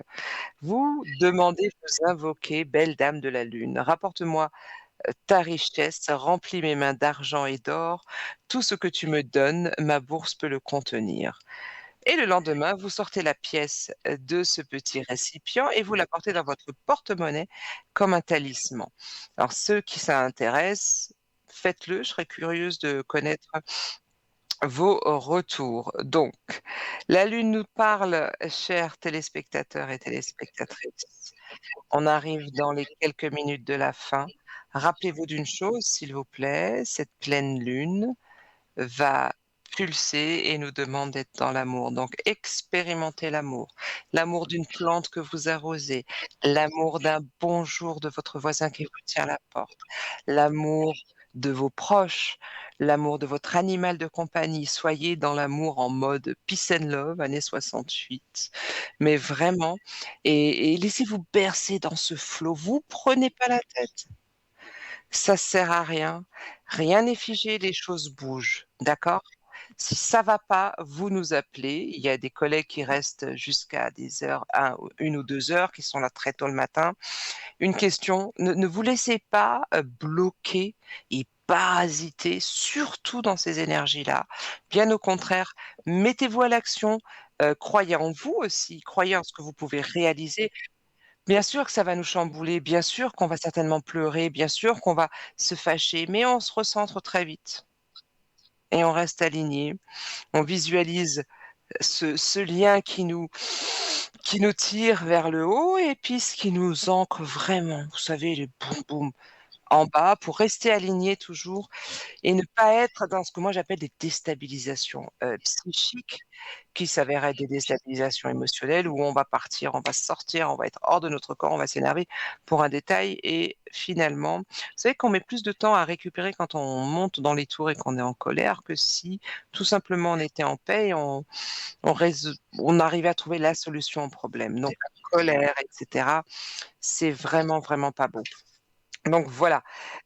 Vous demandez, vous invoquez: «Belle dame de la lune, rapporte-moi, ta richesse, remplis mes mains d'argent et d'or, tout ce que tu me donnes, ma bourse peut le contenir». Et le lendemain, vous sortez la pièce, de ce petit récipient et vous la portez dans votre porte-monnaie comme un talisman. Alors ceux qui ça intéresse, faites-le, je serais curieuse de connaître vos retours. Donc, la lune nous parle, chers téléspectateurs et téléspectatrices. On arrive dans les quelques minutes de la fin. Rappelez-vous d'une chose, s'il vous plaît, cette pleine lune va pulser et nous demande d'être dans l'amour. Donc expérimentez l'amour. L'amour d'une plante que vous arrosez, l'amour d'un bonjour de votre voisin qui vous tient la porte, l'amour de vos proches, l'amour de votre animal de compagnie. Soyez dans l'amour en mode peace and love, années 68. Mais vraiment, et laissez-vous bercer dans ce flot. Vous prenez pas la tête. Ça sert à rien. Rien n'est figé, les choses bougent. D'accord? Si ça va pas, vous nous appelez. Il y a des collègues qui restent jusqu'à des heures, 1 ou 2 heures, qui sont là très tôt le matin. Une question, ne vous laissez pas, bloquer et parasiter, surtout dans ces énergies-là. Bien au contraire, mettez-vous à l'action, croyez en vous aussi, croyez en ce que vous pouvez réaliser. Bien sûr que ça va nous chambouler, bien sûr qu'on va certainement pleurer, bien sûr qu'on va se fâcher, mais on se recentre très vite et on reste aligné. On visualise ce lien qui nous tire vers le haut et puis ce qui nous ancre vraiment, vous savez, les boum boum en bas pour rester aligné toujours et ne pas être dans ce que moi j'appelle des déstabilisations, psychiques qui s'avèrent être des déstabilisations émotionnelles où on va partir, on va sortir, on va être hors de notre corps, on va s'énerver pour un détail et finalement, vous savez qu'on met plus de temps à récupérer quand on monte dans les tours et qu'on est en colère que si tout simplement on était en paix et on arrivait à trouver la solution au problème. Donc la colère et cetera, c'est vraiment, vraiment pas bon. Donc voilà,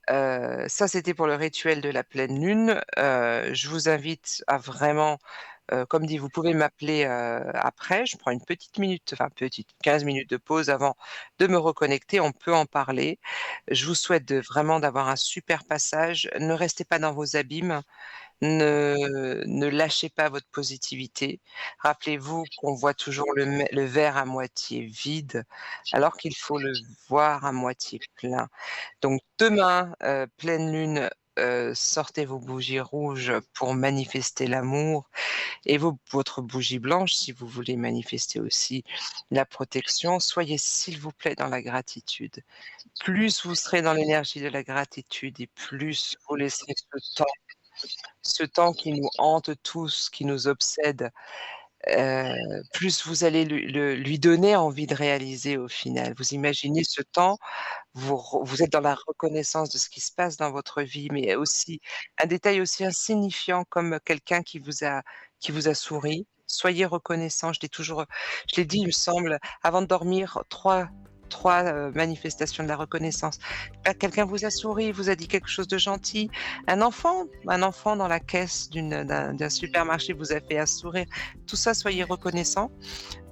ça c'était pour le rituel de la pleine lune. Je vous invite à vraiment, comme dit, vous pouvez m'appeler, après. Je prends une petite minute, enfin petite, 15 minutes de pause avant de me reconnecter, on peut en parler. Je vous souhaite vraiment d'avoir un super passage. Ne restez pas dans vos abîmes, ne lâchez pas votre positivité. Rappelez-vous qu'on voit toujours le verre à moitié vide, alors qu'il faut le voir à moitié plein. Donc demain, pleine lune, sortez vos bougies rouges pour manifester l'amour et votre bougie blanche si vous voulez manifester aussi la protection. Soyez s'il vous plaît dans la gratitude. Plus vous serez dans l'énergie de la gratitude et plus vous laisserez ce temps qui nous hante tous, qui nous obsède, plus vous allez lui donner envie de réaliser au final. Vous imaginez ce temps, vous êtes dans la reconnaissance de ce qui se passe dans votre vie, mais aussi un détail aussi insignifiant comme quelqu'un qui vous a souri. Soyez reconnaissant, je l'ai dit, il me semble, avant de dormir, trois manifestations de la reconnaissance. Quelqu'un vous a souri, vous a dit quelque chose de gentil. Un enfant dans la caisse d'un supermarché vous a fait un sourire. Tout ça, soyez reconnaissant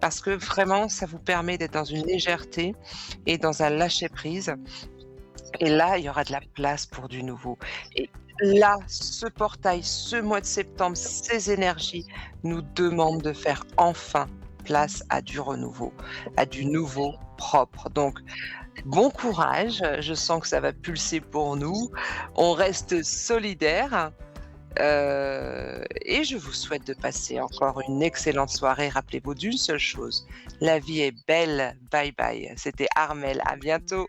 parce que vraiment, ça vous permet d'être dans une légèreté et dans un lâcher-prise. Et là, il y aura de la place pour du nouveau. Et là, ce portail, ce mois de septembre, ces énergies nous demandent de faire enfin place à du renouveau, à du nouveau propre. Donc, bon courage, je sens que ça va pulser pour nous. On reste solidaires. Et je vous souhaite de passer encore une excellente soirée. Rappelez-vous d'une seule chose, la vie est belle. Bye bye. C'était Armelle, à bientôt.